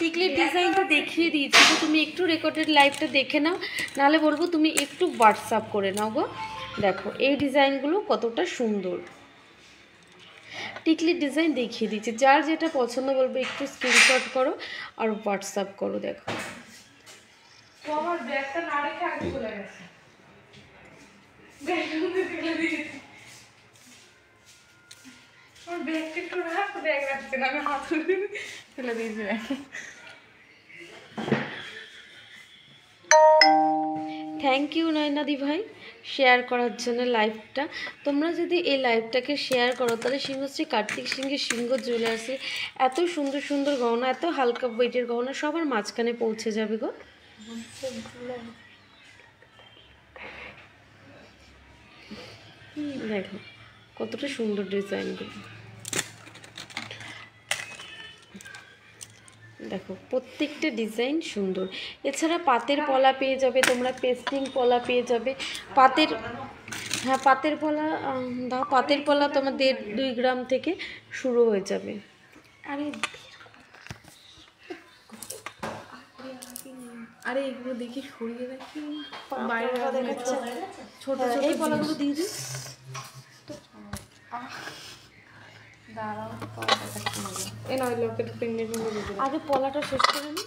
টিকলির ডিজাইনটা দেখিয়ে দিয়েছি, তো তুমি একটু রেকর্ডেড লাইভটা দেখে নাও, নাহলে বলবো তুমি একটু হোয়াটসঅ্যাপ করে নাও গো। দেখো এই ডিজাইনগুলো কতটা সুন্দর, টিকলির ডিজাইন দেখিয়ে দিচ্ছি, যার যেটা পছন্দ বলবো একটু স্ক্রিনশট করো আর হোয়াটসঅ্যাপ করো। দেখো তো আমার ব্যাগটা না রেখে আগে চলে গেছে, আমার ব্যাগটা একটু রাখতে, ব্যাগ রাখতে না, আমি হাত ফেলে দিয়েছি ব্যাগ। থ্যাংক ইউ নয়নাদি ভাই শেয়ার করার জন্য লাইভটা। তোমরা যদি এই লাইভটাকে শেয়ার করো তাহলে সিংহশ্রী কার্তিক সিংহের সিংহ জুয়েলার্সে এত সুন্দর সুন্দর গহনা, এত হালকা ওয়েটের গহনা সবার মাঝখানে পৌঁছে যাবে গো। দেখো কতটা সুন্দর ডিজাইনগুলো। দেখো প্রত্যেকটা ডিজাইন সুন্দর। এছাড়া পাতের পলা পেয়ে যাবে তোমরা, পেস্টিং পলা পেয়ে যাবে। পাতের, হ্যাঁ পাতের পলা দাও, পাতের পলা তোমার 1.5-2 গ্রাম থেকে শুরু হয়ে যাবে। আরে আরে এগুলো দেখি সরিয়ে রাখি, বাইরে দেখাচ্ছে ছোট ছোট এই পলাগুলো দিয়ে দিই। দাঁড়াও, এ নয় লকেট পেন্ডেন্ট আগে পলাটা শেষ করে নিই।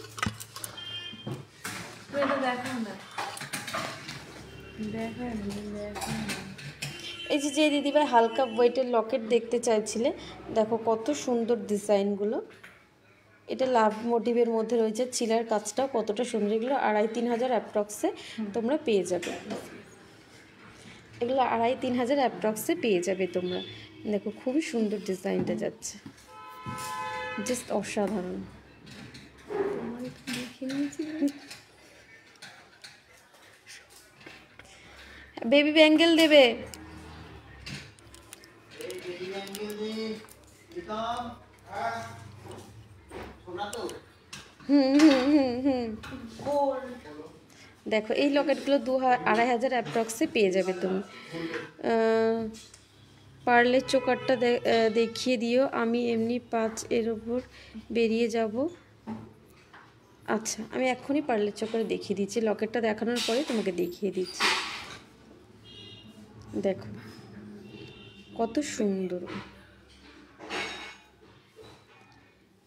এটা দেখাও না, দেখাও না। এই যে দিদিভাই হালকা ওয়েটের লকেট দেখতে চাইছিলে, দেখো কত সুন্দর ডিজাইনগুলো। এটা লাভ মোটিভের মধ্যে রয়েছে, চিলার কাজটাও কতটা সুন্দর। এগুলো 2,500-3 হাজার অ্যাপ্রক্সে তোমরা পেয়ে যাবে। এগুলো 2,500-3 হাজার অ্যাপ্রক্সে পেয়ে যাবে তোমরা। দেখো খুবই সুন্দর ডিজাইনটা যাচ্ছে, জাস্ট অসাধারণ। বেবি ব্যাঙ্গেল দেবে। দেখো এই লকেটগুলো 2,500-2,500 হাজার অ্যাপ্রক্সে পেয়ে যাবে তুমি। পার্লের চোকারটা দেখিয়ে দিও, আমি এমনি 5 এর ওপর বেরিয়ে যাব। আচ্ছা আমি এক্ষুনি পার্লের চোকারে দেখিয়ে দিচ্ছি, লকেটটা দেখানোর পরে তোমাকে দেখিয়ে দিচ্ছি। দেখো কত সুন্দর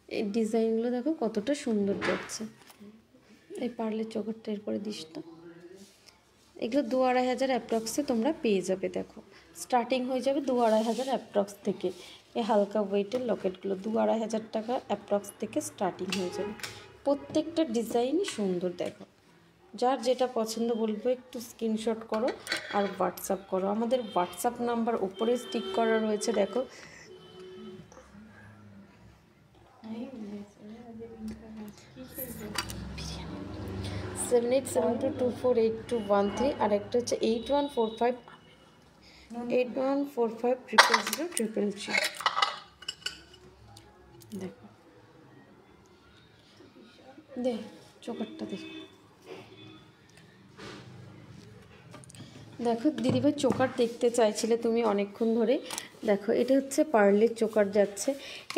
এই ডিজাইনগুলো, দেখো কতটা সুন্দর যাচ্ছে। এই পার্লের চোকারটা এরপরে দিস তো। এগুলো 2,500 হাজার অ্যাপ্রক্সে তোমরা পেয়ে যাবে। দেখো স্টার্টিং হয়ে যাবে 2,500 হাজার অ্যাপ্রক্স থেকে। এই হালকা ওয়েটের লকেটগুলো 2,500 হাজার টাকা অ্যাপ্রক্স থেকে স্টার্টিং হয়ে যাবে। প্রত্যেকটা ডিজাইনই সুন্দর। দেখো যার যেটা পছন্দ বলবো একটু স্ক্রিনশট করো আর হোয়াটসঅ্যাপ করো। আমাদের হোয়াটসঅ্যাপ নাম্বার উপরে স্টিক করা রয়েছে, দেখো। সেভেন 872248213 আর একটা হচ্ছে 8145 দেখো দে চোকারটা দেখো। দেখো দিদিভাই চোকার দেখতে চাইছিলে তুমি অনেকক্ষণ ধরে। দেখো এটা হচ্ছে পার্লের চোকার যাচ্ছে।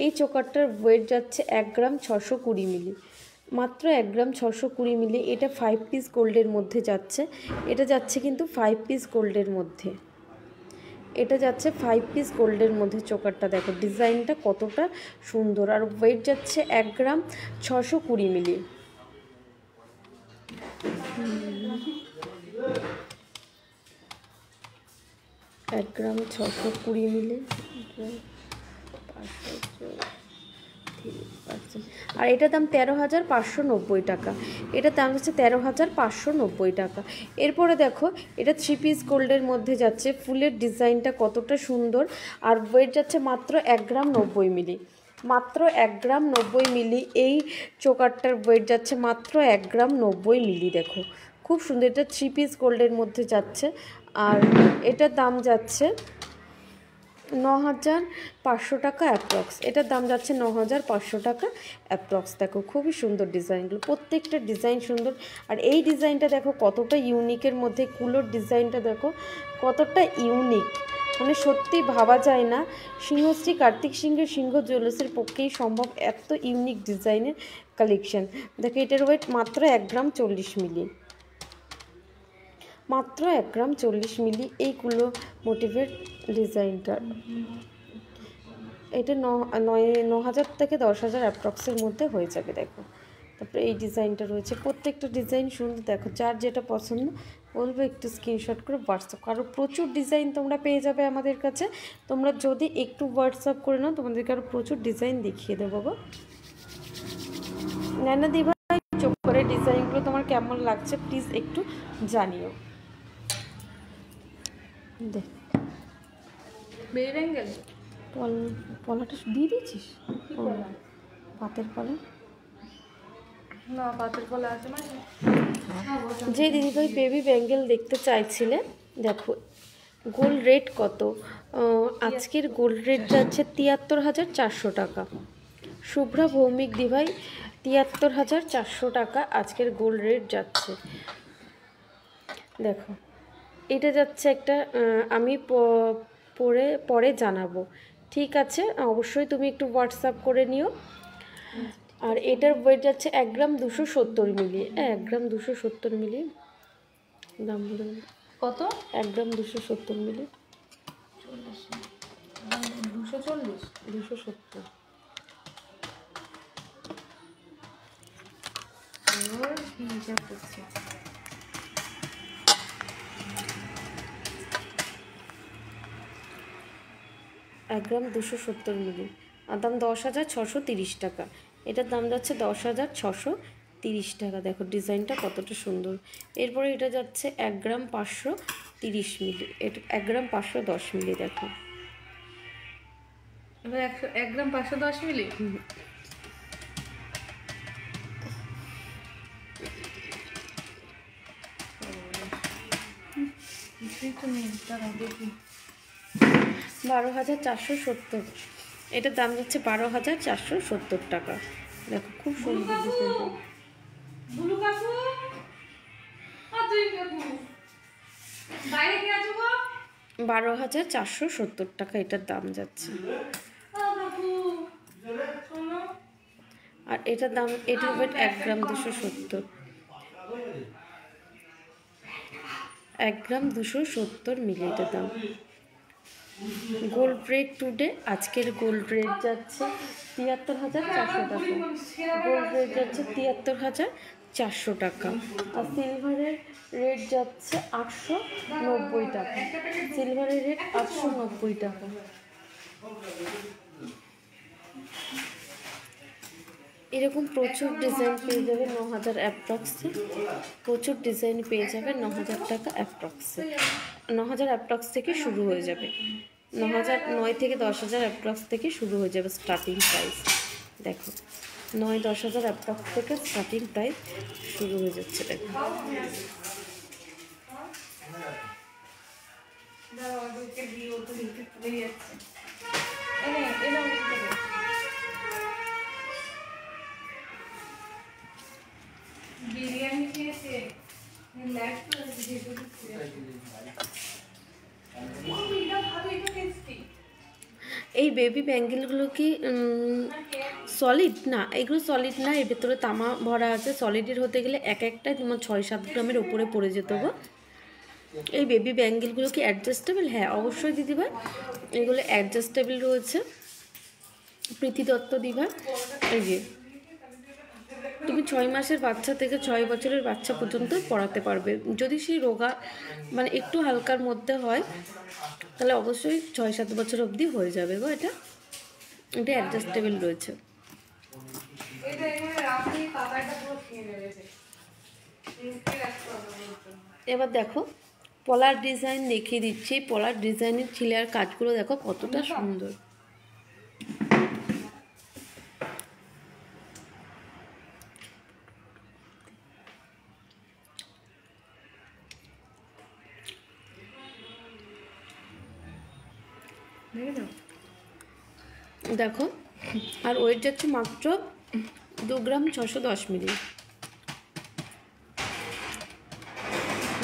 এই চোকারটার ওয়েট যাচ্ছে 1 গ্রাম 620 মিলি, মাত্র 1 গ্রাম 620 মিলি। এটা 5 পিস গোল্ডের মধ্যে যাচ্ছে। এটা যাচ্ছে কিন্তু 5 পিস গোল্ডের মধ্যে, এটা যাচ্ছে 5 পিস গোল্ডের মধ্যে। চোকারটা দেখো ডিজাইনটা কতটা সুন্দর, আর ওয়েট যাচ্ছে 1 গ্রাম 620 মিলি। 1 গ্রাম 620 মিলি, আর এটার দাম 13,590 টাকা। এটার দাম হচ্ছে 13,590 টাকা। এরপরে দেখো এটা 3 পিস গোল্ডের মধ্যে যাচ্ছে। ফুলের ডিজাইনটা কতটা সুন্দর, আর ওয়েট যাচ্ছে মাত্র 1 গ্রাম 90 মিলি, মাত্র 1 গ্রাম 90 মিলি। এই চোকারটার ওয়েট যাচ্ছে মাত্র 1 গ্রাম 90 মিলি। দেখো খুব সুন্দর, এটা 3 পিস গোল্ডের মধ্যে যাচ্ছে। আর এটার দাম যাচ্ছে 9,500 টাকা অ্যাপ্রক্স। এটার দাম যাচ্ছে 9,500 টাকা অ্যাপ্রক্স। দেখো খুবই সুন্দর ডিজাইনগুলো, প্রত্যেকটা ডিজাইন সুন্দর। আর এই ডিজাইনটা দেখো কতটা ইউনিকের মধ্যে, কুলোর ডিজাইনটা দেখো কতটা ইউনিক, মানে সত্যি ভাবা যায় না সিংহশ্রী কার্তিক সিংহের সিংহ জুয়েলার্সের পক্ষেই সম্ভব এত ইউনিক ডিজাইনের কালেকশন। দেখো এটার ওয়েট মাত্র 1 গ্রাম 40 মিলি, মাত্র 1 গ্রাম 40 মিলি। এইগুলো মোটিভের ডিজাইনটা, এটা 9,000 থেকে 10,000 অ্যাপ্রক্সের মধ্যে হয়ে যাবে। দেখো তারপরে এই ডিজাইনটা রয়েছে, প্রত্যেকটা ডিজাইন সুন্দর। দেখো যার যেটা পছন্দ বলবো একটু স্ক্রিনশট করে হোয়াটসঅ্যাপ। আরও প্রচুর ডিজাইন তোমরা পেয়ে যাবে আমাদের কাছে। তোমরা যদি একটু হোয়াটসঅ্যাপ করে নাও তোমাদেরকে আরও প্রচুর ডিজাইন দেখিয়ে দেবো গো। ন্যানা দিভাই চোখের ডিজাইনগুলো তোমার কেমন লাগছে প্লিজ একটু জানিও। দেখ বেবি ব্যাঙ্গেল পলাটা দিয়ে দিয়েছিস, পাতের পলা না, পাতের পলা আছে না। যে দিদিভাই বেবি ব্যাঙ্গেল দেখতে চাইছিলে, দেখো গোল্ড রেট কত। আজকের গোল্ড রেট যাচ্ছে 73,400 টাকা। শুভ্রা ভৌমিক দিভাই 73,400 টাকা আজকের গোল্ড রেট যাচ্ছে। দেখো এটা যাচ্ছে একটা, আমি পরে জানাবো, ঠিক আছে? অবশ্যই তুমি একটু হোয়াটসঅ্যাপ করে নিও। আর এটার ওয়েট যাচ্ছে 1 গ্রাম 270 মিলি। 1 গ্রাম 270 মিলি দাম বলে কত? 1 গ্রাম 270 মিলি 240 270। ওর হিসাব করছি। 1 গ্রাম 270 মিলি আর দাম 10,630 টাকা। এটার দাম যাচ্ছে 10,630 টাকা। দেখো ডিজাইনটা কতটা সুন্দর। এরপরে এটা যাচ্ছে 1 গ্রাম 530 মিলি, এটা 1 গ্রাম 510 মিলি। দেখো এবার 1 গ্রাম 510 মিলি। তো নেই, দাঁড়া দেখি। 12,470, এটার দাম যাচ্ছে 12,470 টাকা। দেখো খুব সুন্দর ডিজাইনটা। বুলু কাকু, তুই কাকু বাইরে কি আছো গো? 12,470 টাকা এটার দাম যাচ্ছে। কাকু শোনো, আর এটার দাম, এটার ওয়েট 1 গ্রাম 270, 1 গ্রাম 270 মিলি এটার দাম। গোল্ড রেট টুডে, আজকের গোল্ড রেট যাচ্ছে 73,400 টাকা। গোল্ড রেট যাচ্ছে 73,400 টাকা। আর সিলভারের রেট যাচ্ছে 890 টাকা। সিলভারের রেট 890 টাকা। এরকম প্রচুর ডিজাইন পেয়ে যাবে 9,000 অ্যাপ্রক্সে। প্রচুর ডিজাইন পেয়ে যাবে 9,000 টাকা অ্যাপ্রক্সে। 9,000 অ্যাপ্রক্স থেকে শুরু হয়ে যাবে। 9,009 থেকে 10,000 অ্যাপ্রক্স থেকে শুরু হয়ে যাবে স্টার্টিং প্রাইস। দেখো 9-10,000 অ্যাপ্রক্স থেকে স্টার্টিং প্রাইস শুরু হয়ে যাচ্ছে। দেখো বিরিয়ানি খেয়েছে এই বেবি ব্যাঙ্গেলগুলো কি সলিড না? এগুলো সলিড না, এর ভেতরে তামা ভরা আছে। সলিডের হতে গেলে এক একটাই তোমার 6-7 গ্রামের উপরে পড়ে যেত গো। এই বেবি ব্যাঙ্গেলগুলো কি অ্যাডজাস্টেবল? হ্যাঁ অবশ্যই দিদিভাই, এগুলো অ্যাডজাস্টেবল রয়েছে। প্রীতি দত্ত দিভাই, এই যে তুমি 6 মাসের বাচ্চা থেকে 6 বছরের বাচ্চা পর্যন্ত পড়াতে পারবে। যদি সেই রোগা মানে একটু হালকার মধ্যে হয় তাহলে অবশ্যই 6-7 বছর অবধি হয়ে যাবে গো। এটা অ্যাডজাস্টেবল রয়েছে। এবার দেখো পলার ডিজাইন দেখিয়ে দিচ্ছি। পলার ডিজাইনের ছিলার কাজগুলো দেখো কতটা সুন্দর। দেখো আর ওয়েট যাচ্ছে মাত্র 2 গ্রাম 610 মিলি,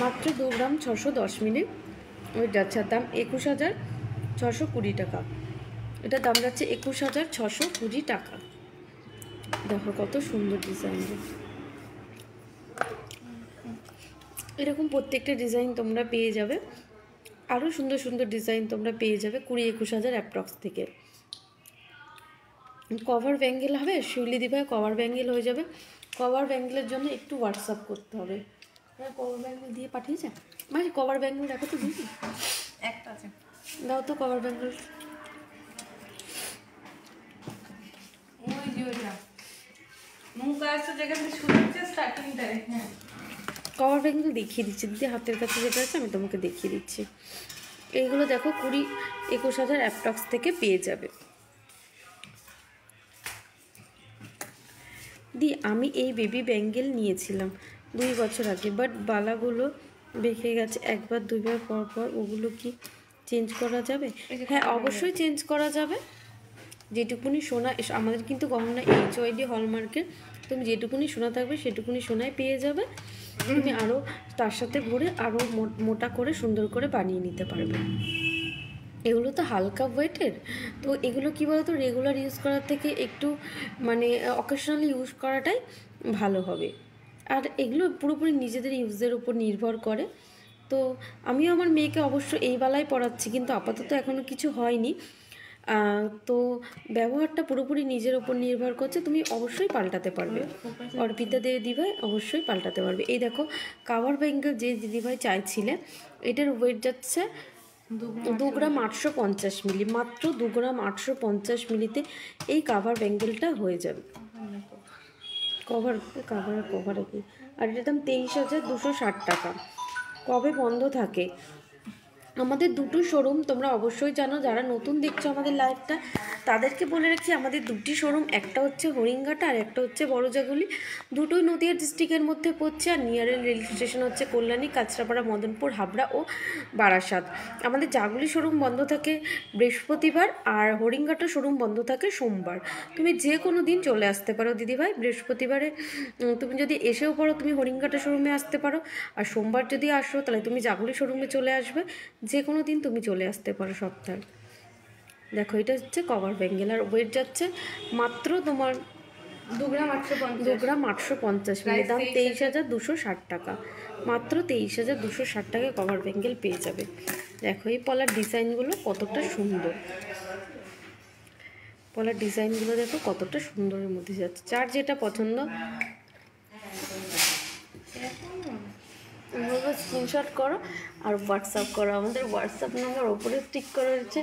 মাত্র 2 গ্রাম 610 মিলি ওয়েট যাচ্ছে। আর দাম 21,620 টাকা। এটার দাম যাচ্ছে 21,620 টাকা। দেখো কত সুন্দর ডিজাইন। এরকম প্রত্যেকটা ডিজাইন তোমরা পেয়ে যাবে। আরও সুন্দর সুন্দর ডিজাইন তোমরা পেয়ে যাবে 20-21 হাজার অ্যাপ্রক্স থেকে। কভার ব্যাঙ্গেল হবে, শিউলি দিভাই কভার ব্যাঙ্গেল হয়ে যাবে। কভার ব্যাঙ্গেলের জন্য একটু হোয়াটসঅ্যাপ করতে হবে। কভার ব্যাঙ্গেল দিয়ে পাঠিয়েছে মানে কভার ব্যাঙ্গেল দেখো তো দিদি, একটা আছে, দাও তো কভার ব্যাঙ্গেল। ওই যে ওইটা মুখ আসছে যেখান থেকে শুরু হচ্ছে স্টার্টিংটায়। হ্যাঁ কভার ব্যাঙ্গেল দেখিয়ে দিচ্ছি দিদি, হাতের কাছে যেটা আছে আমি তোমাকে দেখিয়ে দিচ্ছি। এইগুলো দেখো 20-21 হাজার অ্যাপ্রক্স থেকে পেয়ে যাবে। দি আমি এই বেবি ব্যাঙ্গেল নিয়েছিলাম 2 বছর আগে, বাট বালাগুলো বেঁকে গেছে। 1-2 বার পর পর ওগুলো কি চেঞ্জ করা যাবে? হ্যাঁ অবশ্যই চেঞ্জ করা যাবে। যেটুকুনি সোনা আমাদের কিন্তু গহনা HYD হলমার্কের, তুমি যেটুকুনি সোনা থাকবে সেটুকুনি সোনায় পেয়ে যাবে। তুমি আরও তার সাথে ভরে আরও মোটা করে সুন্দর করে বানিয়ে নিতে পারবে। এগুলো তো হালকা ওয়েটের, তো এগুলো কী বলো তো, রেগুলার ইউজ করার থেকে একটু মানে অকেশনালি ইউজ করাটাই ভালো হবে। আর এগুলো পুরোপুরি নিজেদের ইউজের উপর নির্ভর করে। তো আমিও আমার মেয়েকে অবশ্য এই বেলায় পড়াচ্ছি, কিন্তু আপাতত এখনও কিছু হয়নি। তো ব্যবহারটা পুরোপুরি নিজের ওপর নির্ভর করছে, তুমি অবশ্যই পাল্টাতে পারবে। অর্পিতা দিদিভাই অবশ্যই পাল্টাতে পারবে। এই দেখো কাভার ব্যাঙ্গেল যে দিদিভাই চাইছিলে, এটার ওয়েট যাচ্ছে 2 গ্রাম 850 মিলি, মাত্র 2 গ্রাম 850 মিলিতে এই কাভার ব্যাঙ্গেলটা হয়ে যাবে। কভার কি, আর এটার দাম 23,260 টাকা। কবে বন্ধ থাকে? আমাদের দুটো শোরুম, তোমরা অবশ্যই জানো, যারা নতুন দেখছো আমাদের লাইভটা তাদেরকে বলে রাখি, আমাদের দুটি শোরুম, একটা হচ্ছে হরিঙ্গাটা আর একটা হচ্ছে বড়জাগুলি। দুটোই নদিয়া ডিস্ট্রিক্টের মধ্যে পড়ছে। আর নিয়ারের রেল স্টেশন হচ্ছে কল্যাণী, কাঁচরাপাড়া, মদনপুর, হাবড়া ও বারাসাত। আমাদের জাগুলি শোরুম বন্ধ থাকে বৃহস্পতিবার, আর হরিঙ্গাটা শোরুম বন্ধ থাকে সোমবার। তুমি যে কোনো দিন চলে আসতে পারো দিদিভাই। বৃহস্পতিবারে তুমি যদি এসেও পারো, তুমি হরিঙ্গাটা শোরুমে আসতে পারো, আর সোমবার যদি আসো তাহলে তুমি জাগুলি শোরুমে চলে আসবে। যে কোনো দিন তুমি চলে আসতে পারো সপ্তাহে। দেখো এটা হচ্ছে কভার ব্যাঙ্গেল, আর ওয়েট যাচ্ছে মাত্র তোমার 2 গ্রাম 850 মিলি, দাম 23,260 টাকা। মাত্র 23,260 টাকায় কভার ব্যাঙ্গেল পেয়ে যাবে। দেখো এই পলার ডিজাইনগুলো কতটা সুন্দর, পলার ডিজাইনগুলো দেখো কতটা সুন্দরের মধ্যে যাচ্ছে। যার যেটা পছন্দ ওইভাবে স্ক্রিনশট করো আর হোয়াটসঅ্যাপ করো। আমাদের হোয়াটসঅ্যাপ নাম্বার ওপরে টিক করা হচ্ছে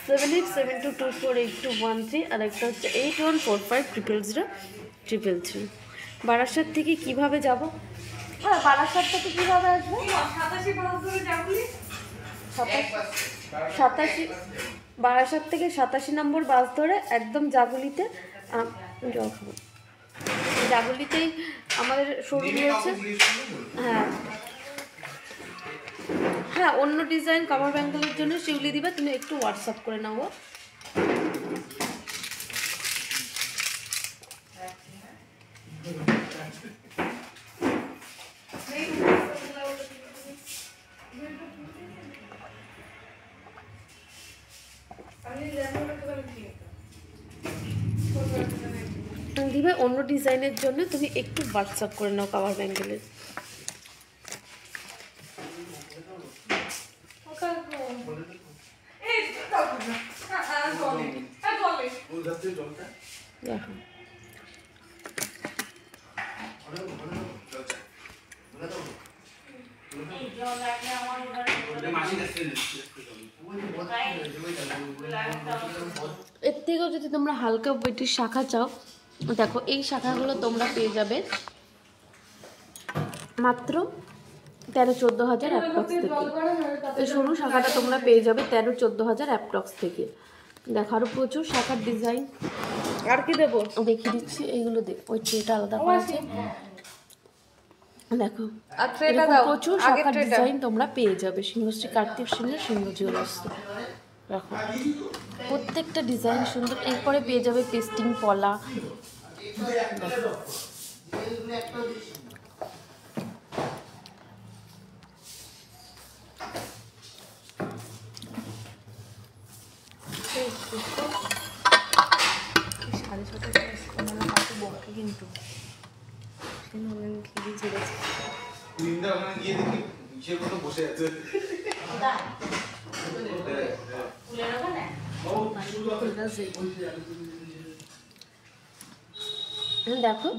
7872248213, আর একটা হচ্ছে 81450033। বারাসাত থেকে কিভাবে যাব? হ্যাঁ, বারাসাত থেকে কীভাবে আসবে? 87 বারাসাত থেকে 87 নম্বর বাস ধরে একদম জাগুলিতে, জাগুলিতেই আমাদের শোরুম রয়েছে। হ্যাঁ, অন্য ডিজাইন কাভার ব্যাঙ্গেলের জন্য শিউলি দিবা, তুমি একটু হোয়াটসঅ্যাপ করে নাও। দিবা অন্য ডিজাইনের জন্য তুমি একটু হোয়াটসঅ্যাপ করে নাও কাভার ব্যাঙ্গেলের। দেখো এর থেকেও যদি তোমরা হালকা ওয়েটের শাখা চাও, দেখো এই শাখাগুলো তোমরা পেয়ে যাবে মাত্র 13-14 হাজার অ্যাপ্রক্স থেকে। এই সরু শাখাটা তোমরা পেয়ে যাবে 13-14 হাজার অ্যাপ্রক্স থেকে। দেখো আরও প্রচুর শাখার ডিজাইন। আর কি দেবো দেখিয়ে দিচ্ছি, এইগুলো ওই ট্রেটা আলাদা করা আছে। দেখো প্রচুর শাখার ডিজাইন তোমরা পেয়ে যাবে সিংহশ্রী কার্তিক সিংহের সিংহ জুয়েলার্স। দেখো প্রত্যেকটা ডিজাইন সুন্দর। এরপরে পেয়ে যাবে পেস্টিং পলা। দেখো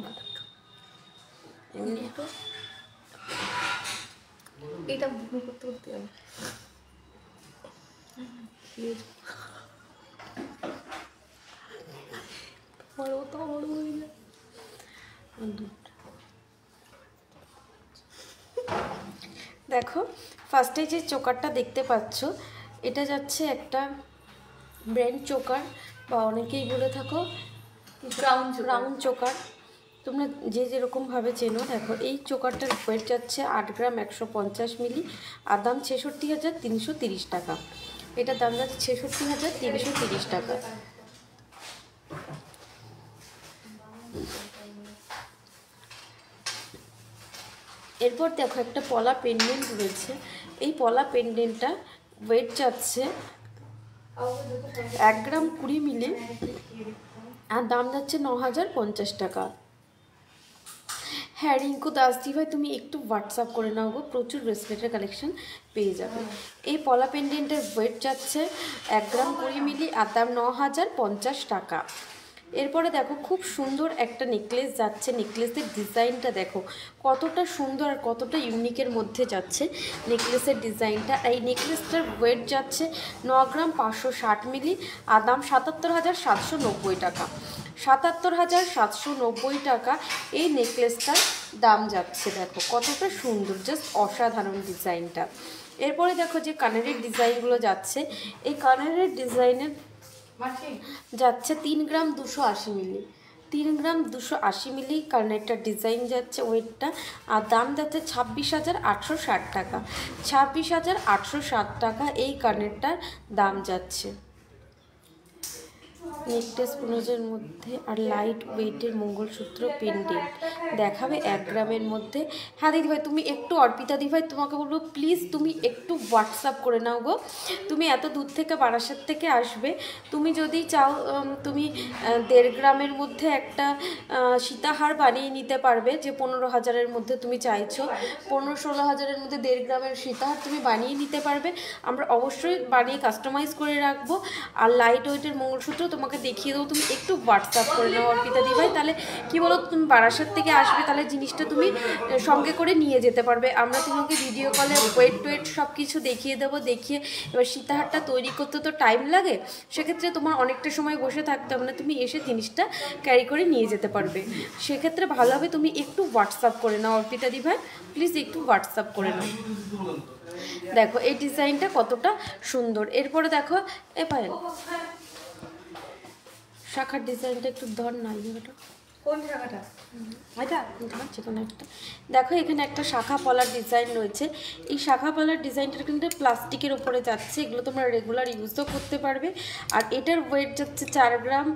কিন্তু দেখো এটা করতে করতে হবে। দেখো ফার্স্টে যে চোকারটা দেখতে পাচ্ছ, এটা যাচ্ছে একটা ব্র্যান্ড চোকার, বা অনেকেই বলে থাকো রাউন্ড চোকার, তোমরা যে যেরকমভাবে চেনো। দেখো এই চোকারটার ওয়েট যাচ্ছে 8 গ্রাম 150 মিলি, আর দাম 66,330 টাকা। এটার দাম যাচ্ছে 66,330 টাকা। এরপর দেখো একটা পলা পেন্ডেন্ট রয়েছে। এই পলা পেন্ডেন্টটা ওয়েট যাচ্ছে 1 গ্রাম 20 মিলি, আর দাম যাচ্ছে 9,050 টাকা। হ্যাঁ রিঙ্কু দাসদি ভাই, তুমি একটু হোয়াটসঅ্যাপ করে নাও গো, প্রচুর ব্রেসলেটের কালেকশন পেয়ে যাবে। এই পলা পেন্ডেন্টের ওয়েট যাচ্ছে 1 গ্রাম 20 মিলি, আর দাম 9,050 টাকা। এরপরে দেখো খুব সুন্দর একটা নেকলেস যাচ্ছে। নেকলেসের ডিজাইনটা দেখো কতটা সুন্দর আর কতটা ইউনিকের মধ্যে যাচ্ছে নেকলেসের ডিজাইনটা। এই নেকলেসটার ওয়েট যাচ্ছে 9 গ্রাম 560 মিলি, আর দাম 77,790 টাকা। 77,790 টাকা এই নেকলেসটার দাম যাচ্ছে। দেখো কতটা সুন্দর, জাস্ট অসাধারণ ডিজাইনটা। এরপরে দেখো যে কানেরের ডিজাইনগুলো যাচ্ছে, এই কানেরের ডিজাইনের যাচ্ছে 3 গ্রাম 280 মিলি। 3 গ্রাম 280 মিলি কানেরটার ডিজাইন যাচ্ছে ওয়েটটা, আর দাম যাচ্ছে 26,860 টাকা। 26,860 টাকা এই কানেরটার দাম যাচ্ছে। নেকলেস পুনজের মধ্যে আর লাইট ওয়েটের মঙ্গলসূত্র পেন্ডেন্ট দেখাবে 1 গ্রামের মধ্যে। হ্যাঁ দিদিভাই তুমি একটু, অর্পিতা দিদিভাই তোমাকে বলবো প্লিজ তুমি একটু হোয়াটসঅ্যাপ করে নাও গো। তুমি এত দূর থেকে বারাসাত থেকে আসবে, তুমি যদি চাও তুমি 1.5 গ্রামের মধ্যে একটা সীতাহার বানিয়ে নিতে পারবে, যে 15,000-এর মধ্যে তুমি চাইছো, 15-16,000-এর মধ্যে 1.5 গ্রামের সীতাহার তুমি বানিয়ে নিতে পারবে। আমরা অবশ্যই বানিয়ে কাস্টমাইজ করে রাখবো। আর লাইট ওয়েটের মঙ্গলসূত্র তোমাকে দেখিয়ে দেবো, তুমি একটু হোয়াটসঅ্যাপ করে নাও অর্পিতা দিভাই। তাহলে কি বলো, তুমি বারাসাত থেকে আসবে, তাহলে জিনিসটা তুমি সঙ্গে করে নিয়ে যেতে পারবে। আমরা তোমাকে ভিডিও কলে ওয়েট সব কিছু দেখিয়ে দেবো। দেখিয়ে এবার সীতাহারটা তৈরি করতে তো টাইম লাগে, সেক্ষেত্রে তোমার অনেকটা সময় বসে থাকতে হবে না, তুমি এসে জিনিসটা ক্যারি করে নিয়ে যেতে পারবে। সেক্ষেত্রে ভালো হবে তুমি একটু হোয়াটসঅ্যাপ করে নাও অর্পিতা দিভাই, প্লিজ একটু হোয়াটসঅ্যাপ করে নাও। দেখো এই ডিজাইনটা কতটা সুন্দর। এরপরে দেখো এ পায়েল শাখার ডিজাইনটা একটু ধর না, ইয়েটা কোন জায়গাটা? যেকোনো একটা। দেখো এখানে একটা শাখা পলার ডিজাইন রয়েছে। এই শাখা পলার ডিজাইনটা কিন্তু প্লাস্টিকের উপরে যাচ্ছে, এগুলো তোমরা রেগুলার ইউজও করতে পারবে। আর এটার ওয়েট যাচ্ছে 4 গ্রাম,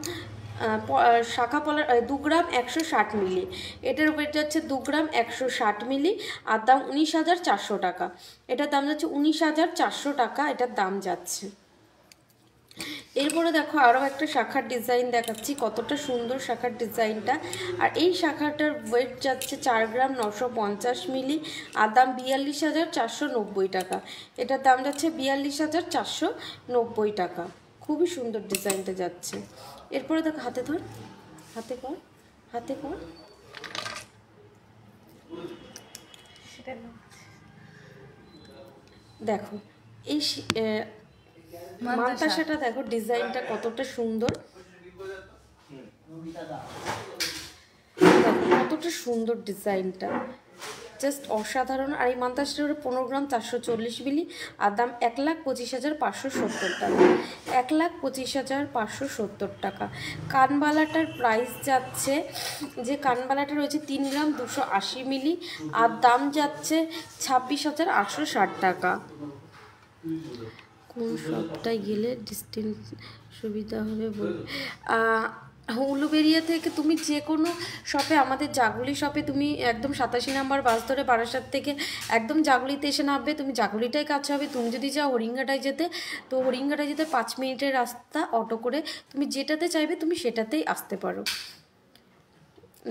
শাখা পলার 2 গ্রাম 160 মিলি। এটার ওয়েট যাচ্ছে 2 গ্রাম 160 মিলি, আর দাম 19,400 টাকা। এটার দাম যাচ্ছে 19,400 টাকা, এটার দাম যাচ্ছে। এরপরে দেখো আরও একটা শাখার ডিজাইন দেখাচ্ছি, কতটা সুন্দর শাখার ডিজাইনটা। আর এই শাখাটার ওয়েট যাচ্ছে 4 গ্রাম 950 মিলি, আর দাম 42,490 টাকা। এটার দাম যাচ্ছে 42,490 টাকা। খুবই সুন্দর ডিজাইনটা যাচ্ছে। এরপরে দেখো হাতে ধর, হাতে কর, হাতে কর। দেখো এই মানতাসাটা দেখো ডিজাইনটা কতটা সুন্দর, কতটা সুন্দর ডিজাইনটা, জাস্ট অসাধারণ। আর এই মানতাসাটার 15 গ্রাম 440 মিলি, আর দাম 1,25,570 টাকা। 1,25,570 টাকা। কানবালাটার প্রাইস যাচ্ছে, যে কানবালাটা রয়েছে 3 গ্রাম 280 মিলি, আর দাম যাচ্ছে 26,860 টাকা। কোন শপটায় গেলে ডিস্টেন্স সুবিধা হবে বলবে? উলুবেরিয়া থেকে তুমি যে কোনো শপে, আমাদের জাগুলি শপে তুমি একদম 87 নম্বর বাস ধরে বারাসাত থেকে একদম জাগুলিতে এসে নামবে, তুমি জাগুলিটাই কাছে হবে। তুমি যদি চাও হরিঙ্গাটায় যেতে, তো হরিঙ্গাটায় যেতে 5 মিনিটের রাস্তা, অটো করে তুমি যেটাতে চাইবে তুমি সেটাতেই আসতে পারো।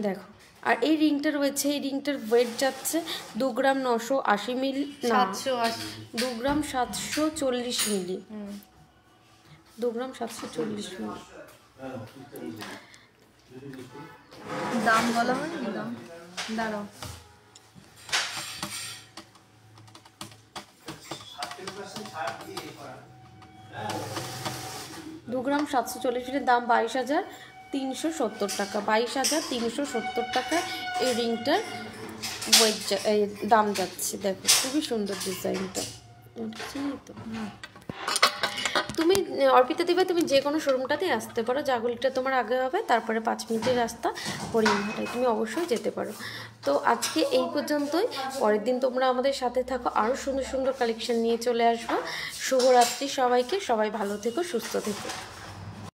দেখো আর এই রিংটা রয়েছে, এই রিংটার ওয়েট যাচ্ছে 2 গ্রাম 980 মিলি, না 2 গ্রাম 740 মিলি, 2 গ্রাম 740 মিলি। দাম বলা হয় না, দাম দাঁড়াও। 2 গ্রাম 740 মিলির দাম 22,370 টাকা। 22,370 টাকা এই রিংটার ওয়েট দাম যাচ্ছে। দেখো খুবই সুন্দর ডিজাইনটা, তো তুমি অর্পিতা দিবা, তুমি যে কোনো শোরুমটাতেই আসতে পারো। জাগুলিটা তোমার আগে হবে, তারপরে 5 মিনিটের রাস্তা হরিণঘাটায়, তুমি অবশ্যই যেতে পারো। তো আজকে এই পর্যন্তই, পরের দিন তোমরা আমাদের সাথে থাকো, আরও সুন্দর সুন্দর কালেকশন নিয়ে চলে আসবো। শুভরাত্রি সবাইকে, সবাই ভালো থেকো, সুস্থ থেকো।